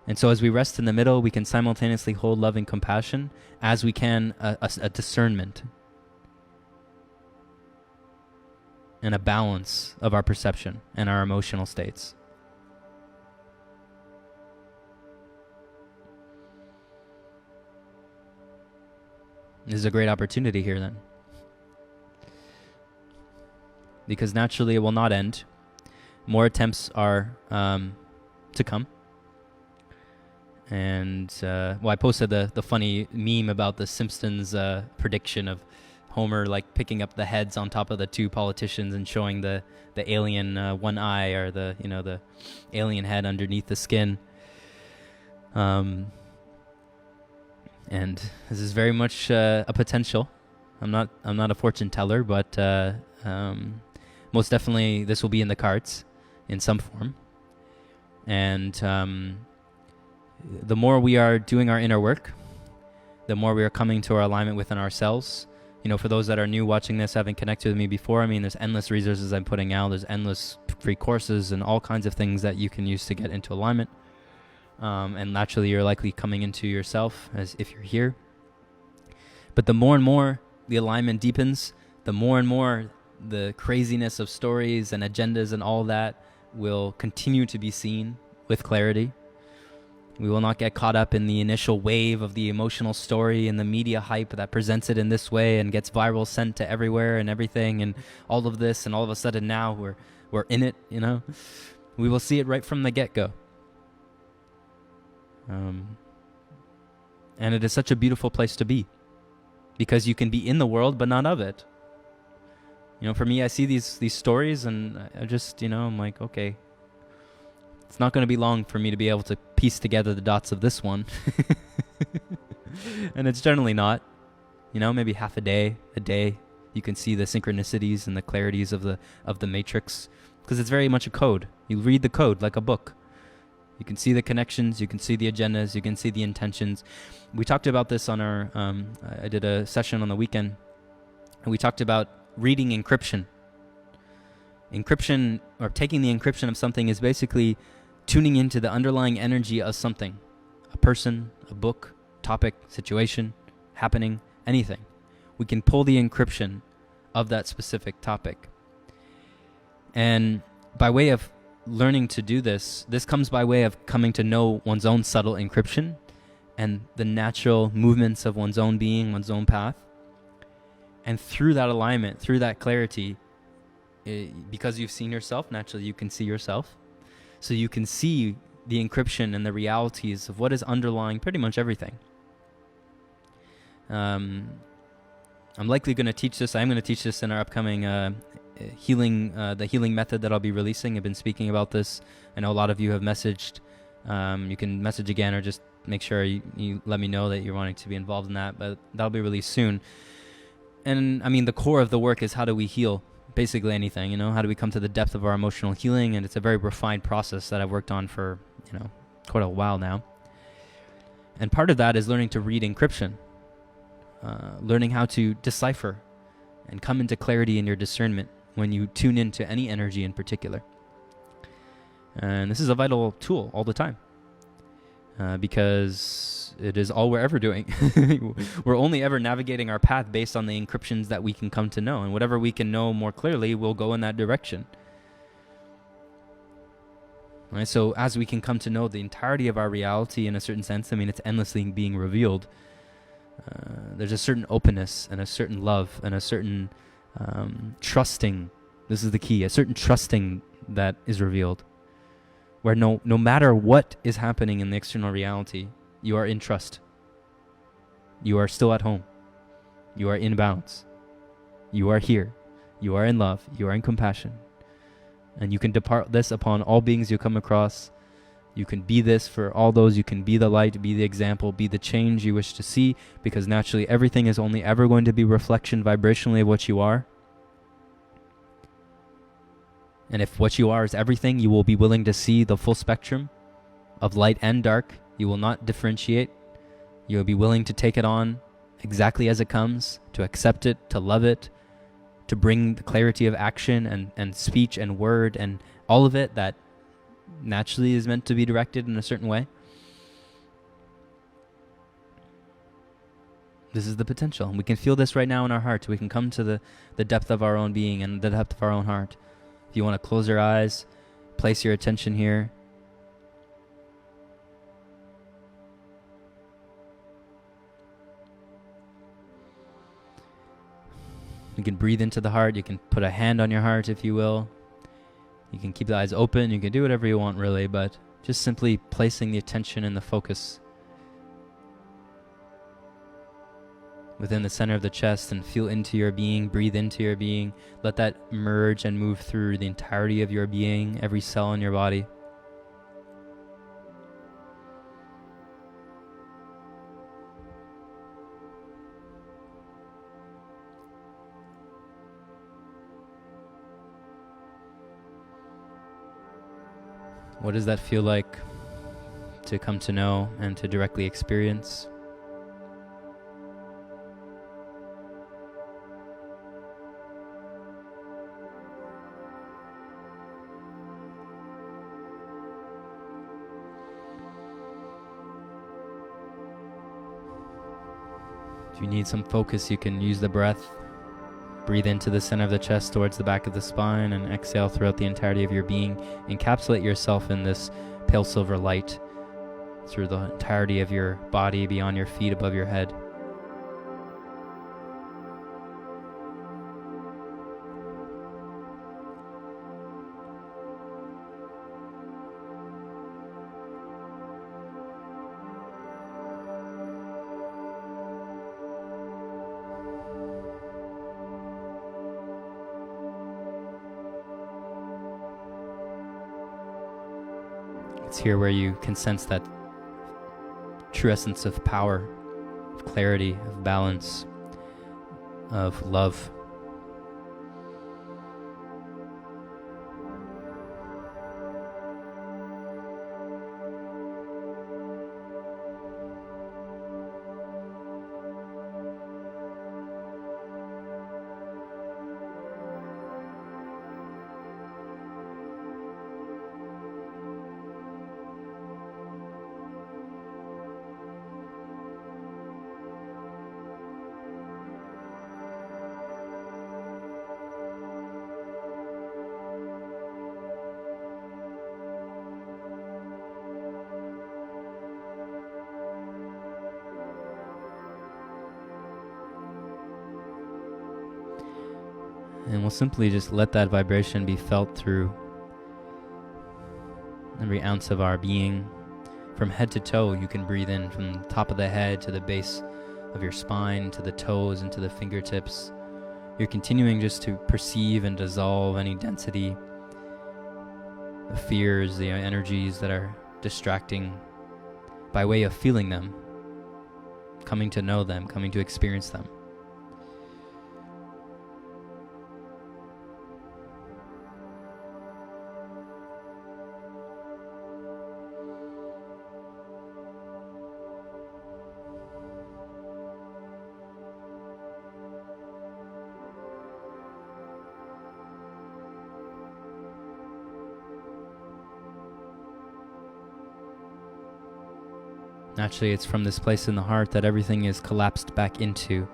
S1: And so as we rest in the middle, we can simultaneously hold love and compassion as we can a discernment. And a balance of our perception and our emotional states. This is a great opportunity here then. Because naturally it will not end. More attempts are to come. And, I posted the funny meme about the Simpsons prediction of Homer like picking up the heads on top of the two politicians and showing the alien one eye, or the alien head underneath the skin. And this is very much a potential. I'm not a fortune teller, but most definitely this will be in the cards in some form. And the more we are doing our inner work, the more we are coming to our alignment within ourselves. For those that are new watching this, haven't connected with me before, there's endless resources I'm putting out. There's endless free courses and all kinds of things that you can use to get into alignment. And naturally, you're likely coming into yourself as if you're here. But the more and more the alignment deepens, the more and more the craziness of stories and agendas and all that will continue to be seen with clarity. We will not get caught up in the initial wave of the emotional story and the media hype that presents it in this way and gets viral, sent to everywhere and everything and all of this, and all of a sudden now we're in it, We will see it right from the get-go. And it is such a beautiful place to be, because you can be in the world but not of it. For me, I see these stories and I just, I'm like, okay, it's not going to be long for me to be able to piece together the dots of this one. And it's generally not. Maybe half a day, you can see the synchronicities and the clarities of the matrix, because it's very much a code. You read the code like a book. You can see the connections, you can see the agendas, you can see the intentions. We talked about this on our, I did a session on the weekend, and we talked about reading encryption. Encryption, or taking the encryption of something, is basically tuning into the underlying energy of something. A person, a book, topic, situation, happening, anything. We can pull the encryption of that specific topic. And by way of learning to do this, this comes by way of coming to know one's own subtle encryption and the natural movements of one's own being, one's own path. And through that alignment, through that clarity, because you've seen yourself, naturally you can see yourself. So you can see the encryption and the realities of what is underlying pretty much everything. I'm likely going to teach this. I'm going to teach this in our upcoming healing, the healing method that I'll be releasing. I've been speaking about this. I know a lot of you have messaged. You can message again or just make sure you let me know that you're wanting to be involved in that, but that'll be released soon. And I mean, the core of the work is how do we heal basically anything, how do we come to the depth of our emotional healing? And it's a very refined process that I've worked on for, quite a while now. And part of that is learning to read encryption, learning how to decipher and come into clarity in your discernment when you tune into any energy in particular. And this is a vital tool all the time. Because it is all we're ever doing. We're only ever navigating our path based on the encryptions that we can come to know. And whatever we can know more clearly, we'll go in that direction. Right? So as we can come to know the entirety of our reality in a certain sense, it's endlessly being revealed. There's a certain openness and a certain love and a certain trusting. This is the key, a certain trusting that is revealed. Where no matter what is happening in the external reality, you are in trust. You are still at home. You are in balance. You are here. You are in love. You are in compassion. And you can depart this upon all beings you come across. You can be this for all those. You can be the light, be the example, be the change you wish to see, because naturally everything is only ever going to be reflection vibrationally of what you are. And if what you are is everything, you will be willing to see the full spectrum of light and dark. You will not differentiate. You will be willing to take it on exactly as it comes, to accept it, to love it, to bring the clarity of action and speech and word and all of it that naturally is meant to be directed in a certain way. This is the potential. And we can feel this right now in our hearts. We can come to the depth of our own being and the depth of our own heart. If you want to close your eyes, place your attention here. You can breathe into the heart. You can put a hand on your heart, if you will. You can keep the eyes open. You can do whatever you want, really, but just simply placing the attention and the focus within the center of the chest and feel into your being, breathe into your being. Let that merge and move through the entirety of your being, every cell in your body. What does that feel like to come to know and to directly experience? If you need some focus, you can use the breath. Breathe into the center of the chest towards the back of the spine and exhale throughout the entirety of your being. Encapsulate yourself in this pale silver light through the entirety of your body, beyond your feet, above your head. It's here where you can sense that true essence of power, of clarity, of balance, of love. And we'll simply just let that vibration be felt through every ounce of our being. From head to toe, you can breathe in from the top of the head to the base of your spine, to the toes and to the fingertips. You're continuing just to perceive and dissolve any density, the fears, the energies that are distracting, by way of feeling them, coming to know them, coming to experience them. Naturally, it's from this place in the heart that everything is collapsed back into.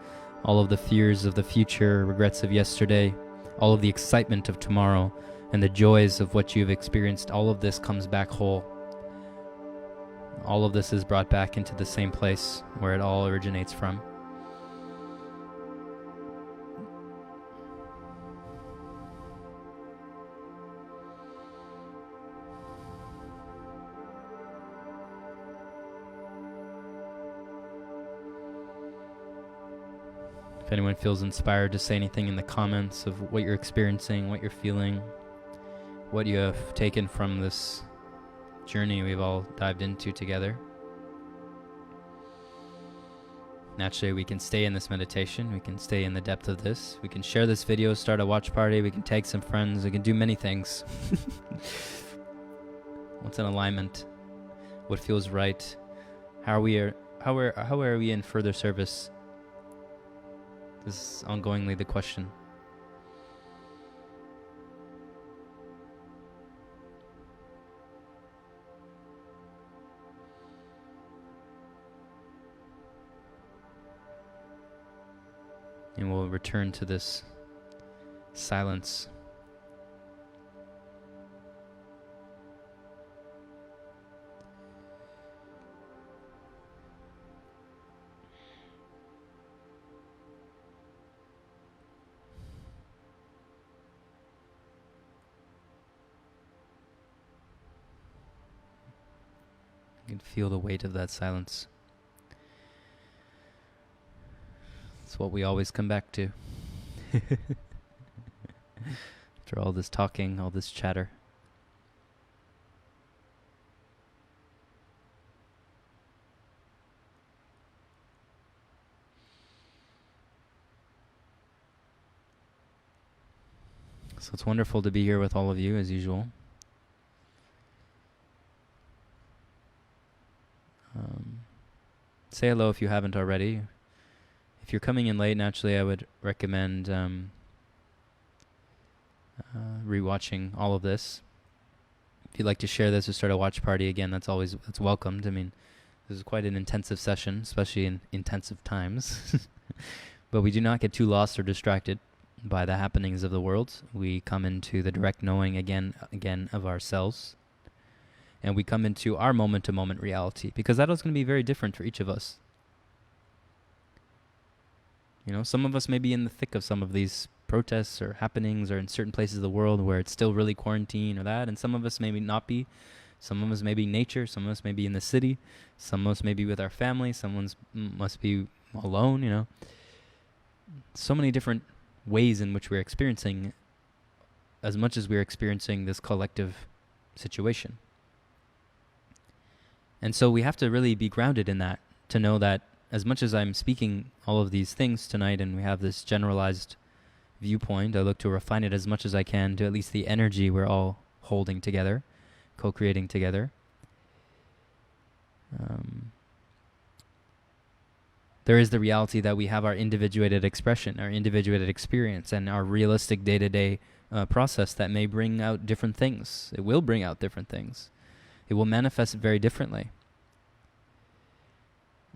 S1: All of the fears of the future, regrets of yesterday, all of the excitement of tomorrow, and the joys of what you've experienced, all of this comes back whole. All of this is brought back into the same place where it all originates from. If anyone feels inspired to say anything in the comments of what you're experiencing, what you're feeling, what you have taken from this journey we've all dived into together. Naturally, we can stay in this meditation. We can stay in the depth of this. We can share this video, start a watch party. We can tag some friends. We can do many things. What's in alignment? What feels right? How are we in further service? This is ongoingly the question. And we'll return to this silence. You can feel the weight of that silence. It's what we always come back to. After all this talking, all this chatter. So it's wonderful to be here with all of you as usual. Say hello if you haven't already. If you're coming in late, naturally I would recommend rewatching all of this. If you'd like to share this or start a watch party, again, that's welcomed. I mean, this is quite an intensive session, especially in intensive times. But we do not get too lost or distracted by the happenings of the world. We come into the direct knowing again of ourselves. And we come into our moment-to-moment reality, because that is going to be very different for each of us. You know, some of us may be in the thick of some of these protests or happenings, or in certain places of the world where it's still really quarantine or that, and some of us maybe not be. Some of us may be nature, some of us may be in the city, some of us may be with our family, someone must be alone, you know. So many different ways in which we're experiencing, as much as we're experiencing this collective situation. And so we have to really be grounded in that, to know that as much as I'm speaking all of these things tonight and we have this generalized viewpoint, I look to refine it as much as I can to at least the energy we're all holding together, co-creating together. There is the reality that we have our individuated expression, our individuated experience, and our realistic day-to-day process that may bring out different things. It will bring out different things. It will manifest very differently.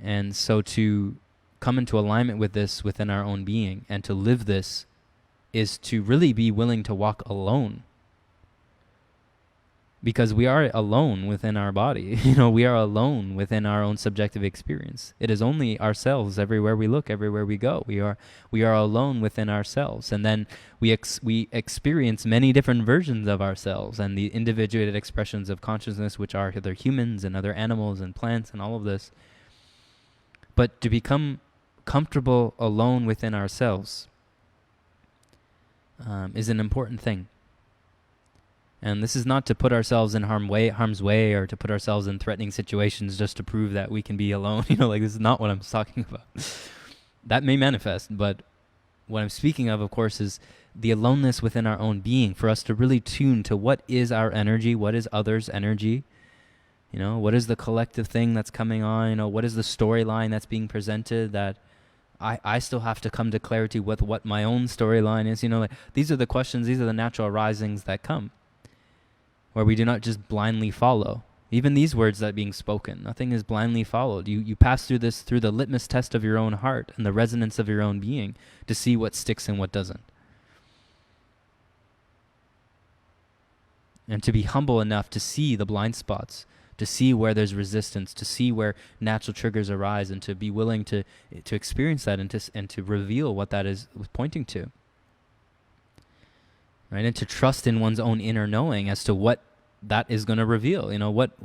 S1: And so to come into alignment with this within our own being and to live this is to really be willing to walk alone. because we are alone within our body. We are alone within our own subjective experience. It is only ourselves everywhere we look, everywhere we go. We are alone within ourselves, and then we experience many different versions of ourselves and the individuated expressions of consciousness, which are other humans and other animals and plants and all of this. But to become comfortable alone within ourselves is an important thing. And this is not to put ourselves in harm's way or to put ourselves in threatening situations just to prove that we can be alone. This is not what I'm talking about. That may manifest, but what I'm speaking of course, is the aloneness within our own being, for us to really tune to what is our energy, what is others' energy, what is the collective thing that's coming on, what is the storyline that's being presented that I still have to come to clarity with what my own storyline is. These are the questions, these are the natural arisings that come, where we do not just blindly follow. Even these words that are being spoken, nothing is blindly followed. You pass through the litmus test of your own heart and the resonance of your own being to see what sticks and what doesn't. And to be humble enough to see the blind spots, to see where there's resistance, to see where natural triggers arise, and to be willing to experience that and to reveal what that is pointing to. Right? And to trust in one's own inner knowing as to what that is going to reveal,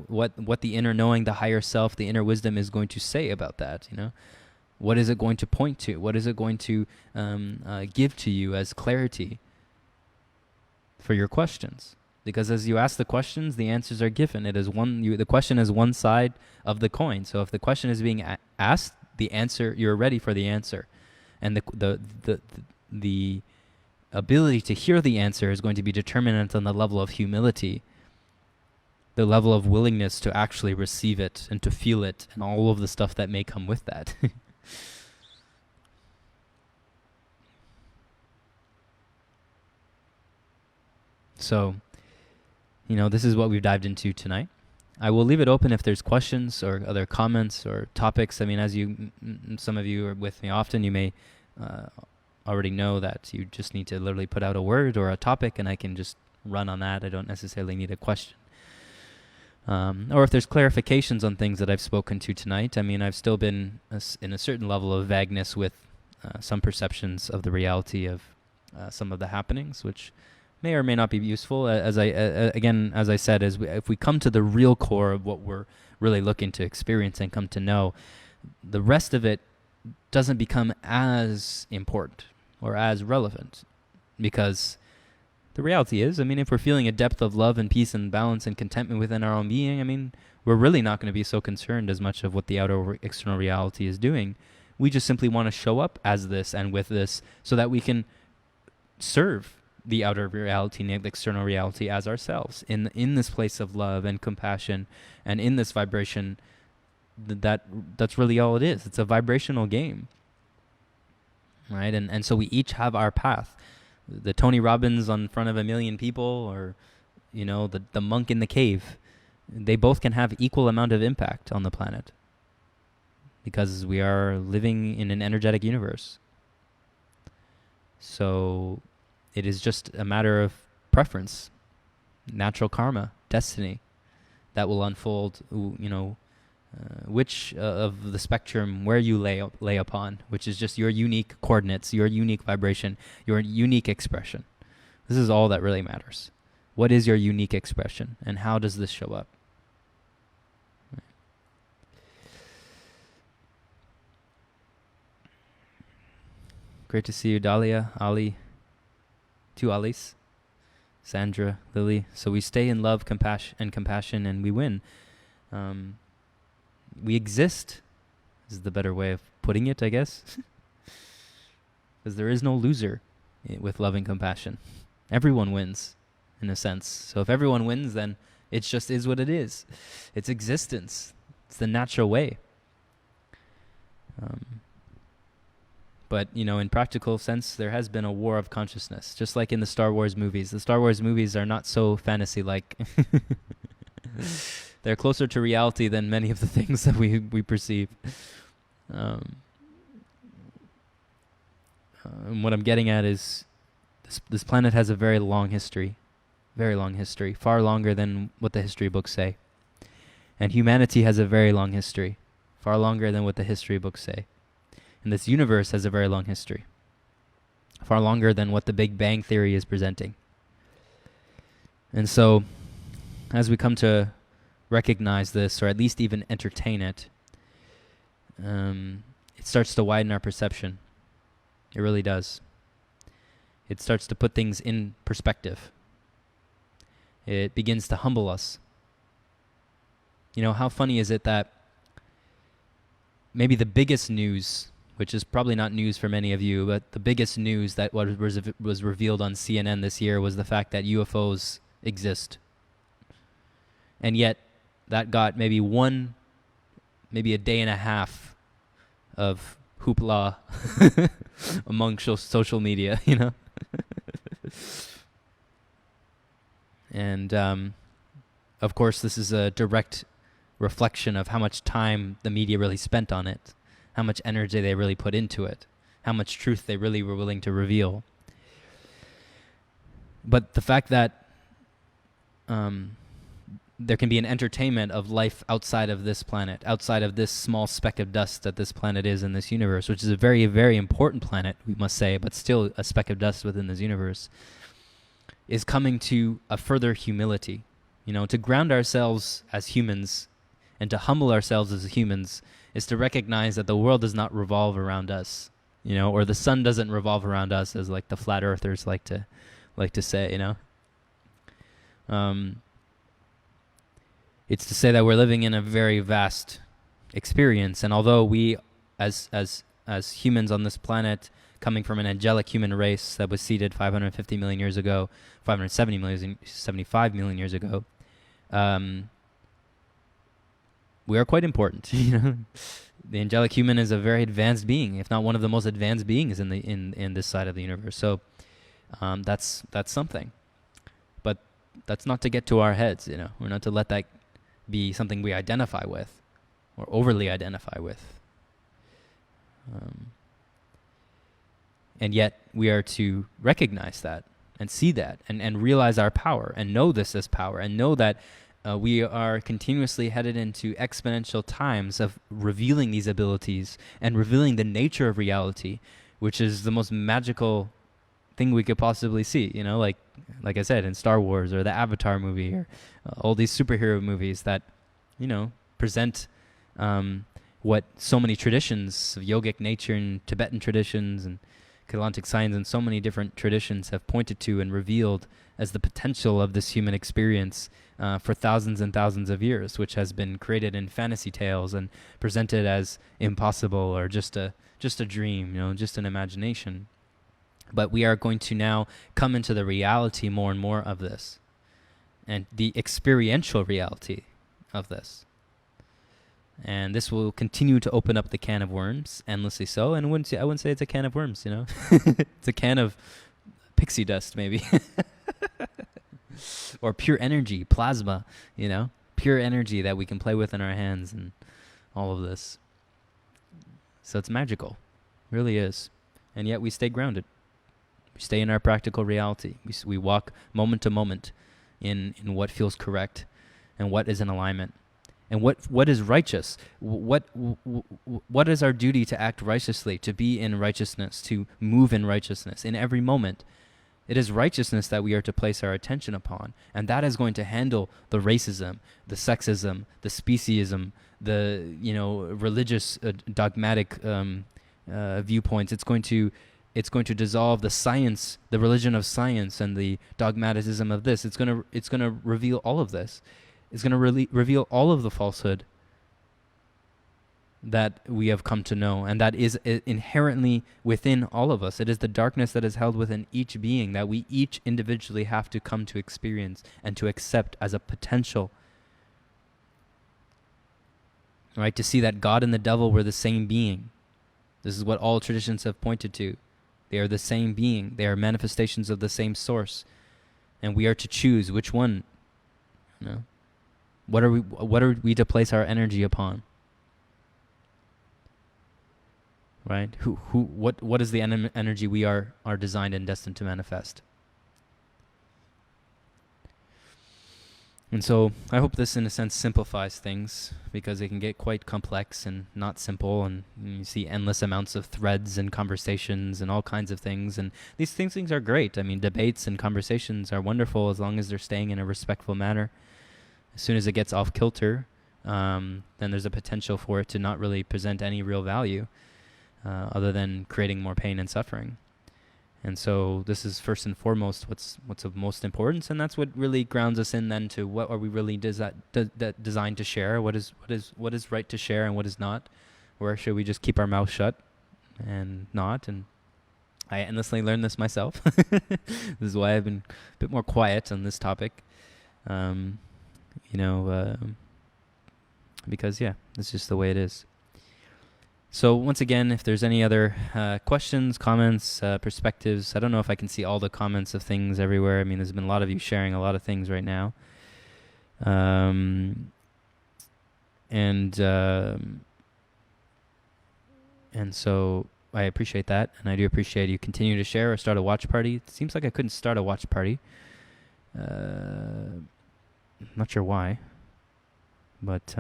S1: what the inner knowing, the higher self, the inner wisdom is going to say about that, What is it going to point to? What is it going to give to you as clarity for your questions? Because as you ask the questions, the answers are given. It is the question is one side of the coin. So if the question is being asked, the answer, you're ready for the answer. And the ability to hear the answer is going to be determinant on the level of humility, the level of willingness to actually receive it and to feel it, and all of the stuff that may come with that. So, this is what we've dived into tonight. I will leave it open if there's questions or other comments or topics. I mean, as some of you are with me often, you may already know that you just need to literally put out a word or a topic, and I can just run on that. I don't necessarily need a question. Or if there's clarifications on things that I've spoken to tonight. I mean, I've still been in a certain level of vagueness with some perceptions of the reality of some of the happenings, which may or may not be useful. As I said, if we come to the real core of what we're really looking to experience and come to know, the rest of it doesn't become as important or as relevant, because the reality is, if we're feeling a depth of love and peace and balance and contentment within our own being, we're really not going to be so concerned as much of what the outer external reality is doing. We just simply want to show up as this and with this so that we can serve the outer reality and the external reality as ourselves in this place of love and compassion, and in this vibration. That's really all it is. It's a vibrational game, right? And so we each have our path. The Tony Robbins on front of 1 million people, or the monk in the cave, they both can have equal amount of impact on the planet, because we are living in an energetic universe. So it is just a matter of preference, natural karma, destiny, that will unfold, which of the spectrum where you lay upon, which is just your unique coordinates, your unique vibration, your unique expression. This is all that really matters. What is your unique expression, and how does this show up? Great to see you, Dahlia, Ali, 2 Alis, Sandra, Lily. So we stay in love, compassion, and we win. We exist is the better way of putting it, I guess. Because there is no loser with love and compassion. Everyone wins, in a sense. So if everyone wins, then it just is what it is. It's existence. It's the natural way. But, in practical sense, there has been a war of consciousness, just like in the Star Wars movies. The Star Wars movies are not so fantasy-like. They're closer to reality than many of the things that we perceive. And what I'm getting at is this planet has a very long history. Very long history. Far longer than what the history books say. And humanity has a very long history. Far longer than what the history books say. And this universe has a very long history. Far longer than what the Big Bang Theory is presenting. And so, as we come to recognize this, or at least even entertain it, it starts to widen our perception. It really does. It starts to put things in perspective. It begins to humble us. You know, how funny is it that maybe the biggest news, which is probably not news for many of you, but the biggest news that was revealed on CNN this year was the fact that UFOs exist. And yet, that got maybe a day and a half of hoopla among social media, you know? And, of course, this is a direct reflection of how much time the media really spent on it, how much energy they really put into it, how much truth they really were willing to reveal. But the fact that there can be an entertainment of life outside of this planet, outside of this small speck of dust that this planet is in this universe, which is a very, very important planet, we must say, but still a speck of dust within this universe, is coming to a further humility. You know, to ground ourselves as humans and to humble ourselves as humans is to recognize that the world does not revolve around us, you know, or the sun doesn't revolve around us, as like the flat earthers like to say, you know. It's to say that we're living in a very vast experience, and although we, as humans on this planet, coming from an angelic human race that was seeded 550 million years ago, 75 million years ago, we are quite important. You know, the angelic human is a very advanced being, if not one of the most advanced beings in this side of the universe. So that's something, but that's not to get to our heads. You know, we're not to let that be something we identify with or overly identify with. And yet we are to recognize that and see that and realize our power and know this as power and know that we are continuously headed into exponential times of revealing these abilities and revealing the nature of reality, which is the most magical thing we could possibly see. You know, like I said, in Star Wars or the Avatar movie or all these superhero movies that, you know, present what so many traditions of yogic nature and Tibetan traditions and Atlantic science and so many different traditions have pointed to and revealed as the potential of this human experience for thousands and thousands of years, which has been created in fantasy tales and presented as impossible or just a dream, you know, just an imagination. But we are going to now come into the reality more and more of this, and the experiential reality of this. And this will continue to open up the can of worms, endlessly so. And I wouldn't say it's a can of worms, you know. It's a can of pixie dust, maybe. Or pure energy, plasma, you know. Pure energy that we can play with in our hands and all of this. So it's magical. It really is. And yet we stay grounded. We stay in our practical reality. We walk moment to moment in what feels correct and what is in alignment. And what is righteous? What is our duty to act righteously, to be in righteousness, to move in righteousness in every moment? It is righteousness that we are to place our attention upon, and that is going to handle the racism, the sexism, the speciesism, the religious dogmatic viewpoints. It's going to dissolve the science, the religion of science, and the dogmaticism of this. It's going to reveal all of this. It's going to reveal all of the falsehood that we have come to know, and that is inherently within all of us. It is the darkness that is held within each being that we each individually have to come to experience and to accept as a potential. Right? To see that God and the devil were the same being. This is what all traditions have pointed to. They are the same being. They are manifestations of the same source. And we are to choose which one, you know. What are we to place our energy upon? Right? What is the energy we are designed and destined to manifest? And so I hope this, in a sense, simplifies things, because they can get quite complex and not simple. And you see endless amounts of threads and conversations and all kinds of things. And these things are great. I mean, debates and conversations are wonderful as long as they're staying in a respectful manner. As soon as it gets off kilter, then there's a potential for it to not really present any real value, other than creating more pain and suffering. And so this is first and foremost what's of most importance, and that's what really grounds us in then to what are we really designed to share, what is right to share and what is not, where should we just keep our mouth shut and not. And I endlessly learned this myself. This is why I've been a bit more quiet on this topic, because that's just the way it is. So once again, if there's any other questions, comments, perspectives, I don't know if I can see all the comments of things everywhere. I mean, there's been a lot of you sharing a lot of things right now. And so I appreciate that, and I do appreciate you continue to share or start a watch party. It seems like I couldn't start a watch party. Not sure why, but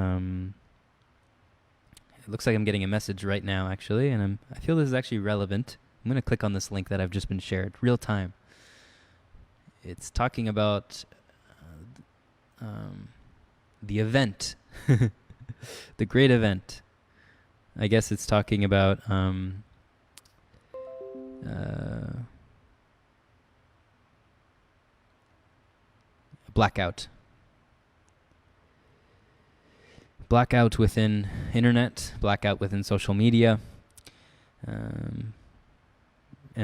S1: it looks like I'm getting a message right now, actually, and I feel this is actually relevant. I'm going to click on this link that I've just been shared, real time. It's talking about the event, the great event. I guess it's talking about blackout. Blackout within internet, blackout within social media, and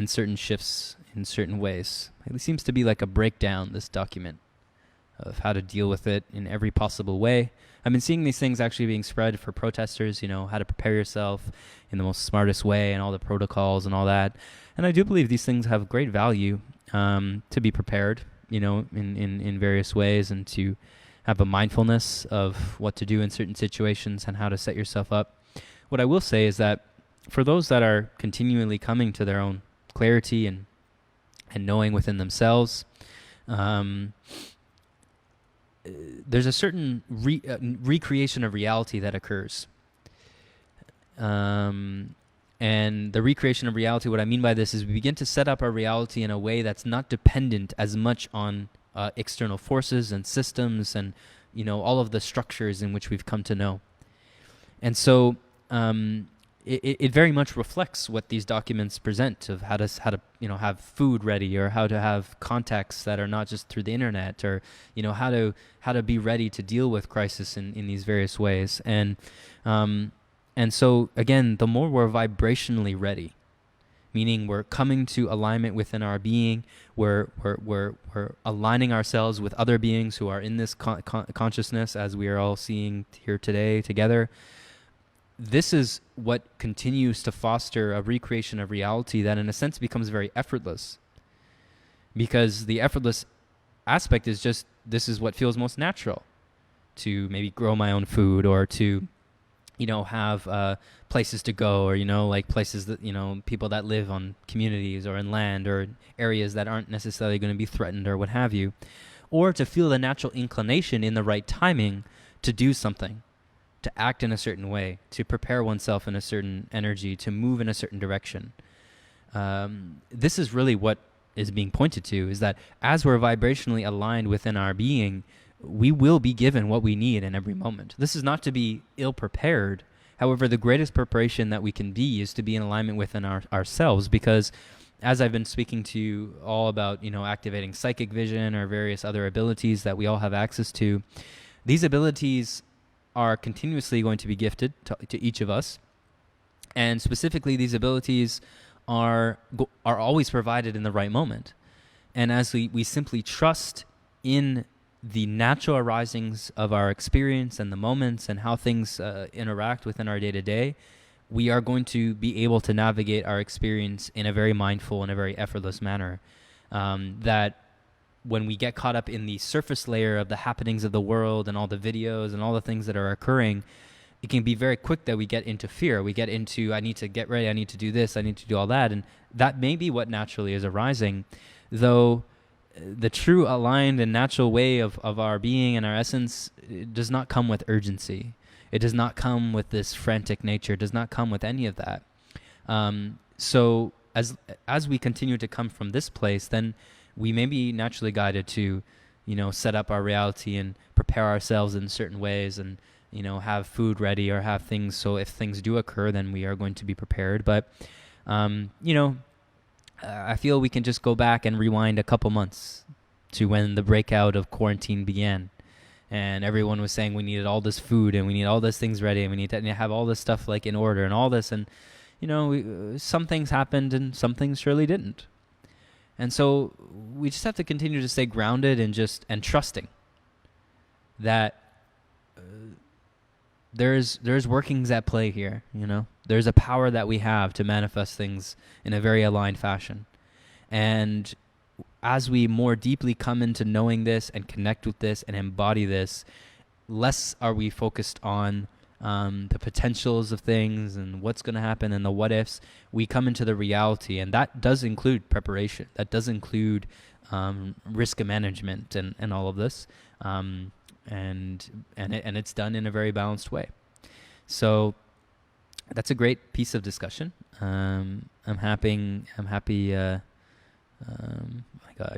S1: certain shifts in certain ways. It seems to be like a breakdown, this document, of how to deal with it in every possible way. I've been seeing these things actually being spread for protesters, how to prepare yourself in the most smartest way and all the protocols and all that. And I do believe these things have great value, to be prepared, in various ways, and to have a mindfulness of what to do in certain situations and how to set yourself up. What I will say is that for those that are continually coming to their own clarity and knowing within themselves, there's a certain recreation of reality that occurs. And the recreation of reality, what I mean by this is we begin to set up our reality in a way that's not dependent as much on external forces and systems and all of the structures in which we've come to know. And so it very much reflects what these documents present of how to have food ready, or how to have contacts that are not just through the internet, or how to be ready to deal with crisis in these various ways. And so again, the more we're vibrationally ready, meaning we're coming to alignment within our being, we're aligning ourselves with other beings who are in this consciousness, as we are all seeing here today together. This is what continues to foster a recreation of reality that in a sense becomes very effortless, because the effortless aspect is just, this is what feels most natural, to maybe grow my own food, or to have places to go, or like places that people that live on communities or in land or areas that aren't necessarily going to be threatened or what have you, or to feel the natural inclination in the right timing to do something, to act in a certain way, to prepare oneself in a certain energy, to move in a certain direction. This is really what is being pointed to, is that as we're vibrationally aligned within our being, we will be given what we need in every moment. This is not to be ill-prepared. However, the greatest preparation that we can be is to be in alignment within ourselves, because as I've been speaking to you all about, activating psychic vision or various other abilities that we all have access to, these abilities are continuously going to be gifted to each of us. And specifically, these abilities are always provided in the right moment. And as we simply trust in the natural arisings of our experience and the moments and how things interact within our day-to-day, we are going to be able to navigate our experience in a very mindful and a very effortless manner. That when we get caught up in the surface layer of the happenings of the world and all the videos and all the things that are occurring, it can be very quick that we get into fear. We get into, I need to get ready, I need to do this, I need to do all that. And that may be what naturally is arising, though the true aligned and natural way of our being and our essence, it does not come with urgency. It does not come with this frantic nature. It does not come with any of that. So as we continue to come from this place, then we may be naturally guided to, set up our reality and prepare ourselves in certain ways, and have food ready or have things, so if things do occur, then we are going to be prepared. But I feel we can just go back and rewind a couple months to when the breakout of quarantine began, and everyone was saying we needed all this food and we need all these things ready and we need to have all this stuff like in order and all this, and some things happened and some things surely didn't. And so we just have to continue to stay grounded and trusting that there's workings at play here. There's a power that we have to manifest things in a very aligned fashion. And as we more deeply come into knowing this and connect with this and embody this, less are we focused on the potentials of things and what's going to happen and the what ifs. We come into the reality, and that does include preparation. That does include risk management and all of this, and it's done in a very balanced way. So that's a great piece of discussion. I'm happy. I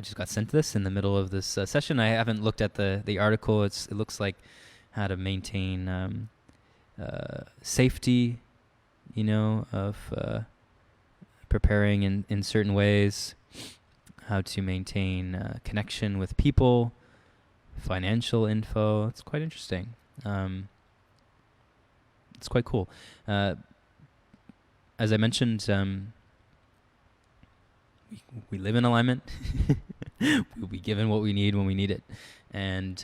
S1: just got sent this in the middle of this session. I haven't looked at the article. It looks like how to maintain safety, of preparing in certain ways, how to maintain connection with people, financial info. It's quite interesting. It's quite cool. As I mentioned, we live in alignment. We'll be given what we need when we need it, and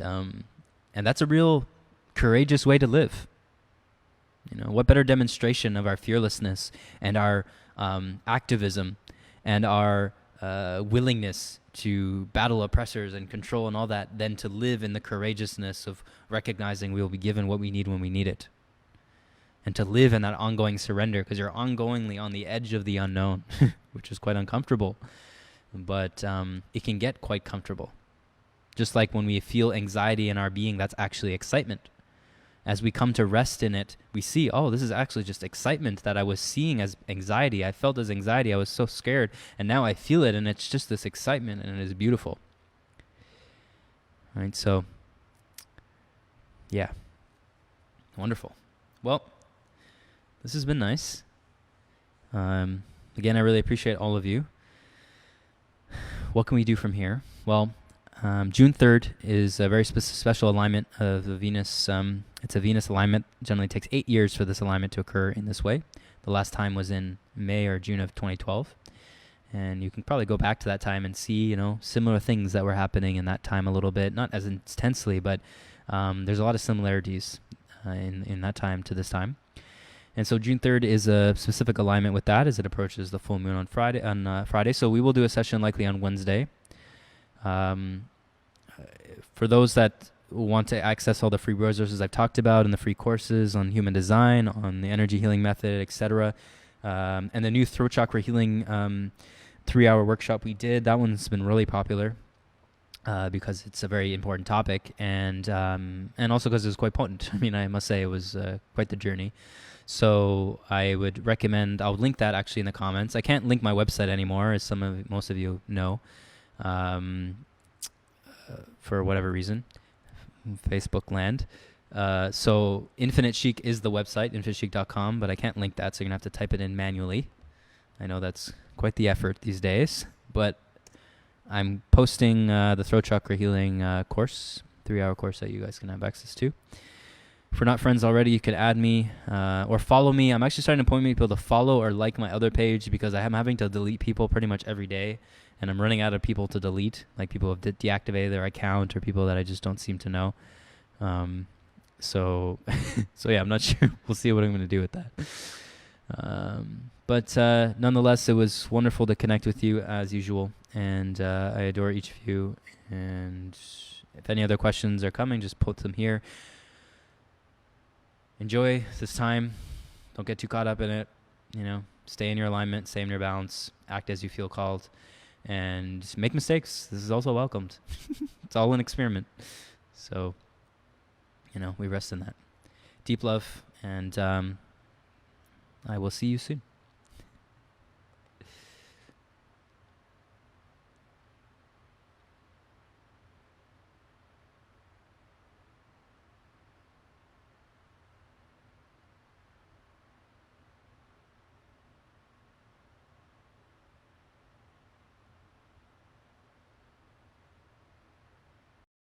S1: that's a real courageous way to live. What better demonstration of our fearlessness and our activism and our willingness to battle oppressors and control and all that than to live in the courageousness of recognizing we will be given what we need when we need it, and to live in that ongoing surrender, because you're ongoingly on the edge of the unknown, which is quite uncomfortable, but it can get quite comfortable. Just like when we feel anxiety in our being, that's actually excitement. As we come to rest in it, we see, oh, this is actually just excitement that I was seeing as anxiety. I felt as anxiety. I was so scared, and now I feel it, and it's just this excitement, and it is beautiful. All right, so, yeah. Wonderful. Well, this has been nice. Again, I really appreciate all of you. What can we do from here? Well, June 3rd is a very special alignment of the Venus. It's a Venus alignment. It generally takes 8 years for this alignment to occur in this way. The last time was in May or June of 2012. And you can probably go back to that time and see, similar things that were happening in that time a little bit. Not as intensely, but there's a lot of similarities in that time to this time. And so June 3rd is a specific alignment with that as it approaches the full moon on Friday. So we will do a session likely on Wednesday. For those that want to access all the free resources I've talked about and the free courses on human design, on the energy healing method, etc., and the new throat chakra healing 3-hour workshop we did, that one's been really popular because it's a very important topic, and also because it was quite potent. I mean, I must say it was quite the journey. So I would recommend, I'll link that actually in the comments. I can't link my website anymore, as most of you know. For whatever reason, Facebook land. So Infinite Chic is the website, infinitechic.com, but I can't link that, so you're going to have to type it in manually. I know that's quite the effort these days, but I'm posting the throat chakra healing course, 3-hour course that you guys can have access to. If we're not friends already, you could add me or follow me. I'm actually starting to point people to follow or like my other page because I'm having to delete people pretty much every day, and I'm running out of people to delete, like people have deactivated their account or people that I just don't seem to know. So yeah, I'm not sure. We'll see what I'm going to do with that. But nonetheless, it was wonderful to connect with you as usual, and I adore each of you. And if any other questions are coming, just put them here. Enjoy this time. Don't get too caught up in it. Stay in your alignment, stay in your balance, act as you feel called. and make mistakes. This is also welcomed. It's all an experiment. So, we rest in that. Deep love, and I will see you soon.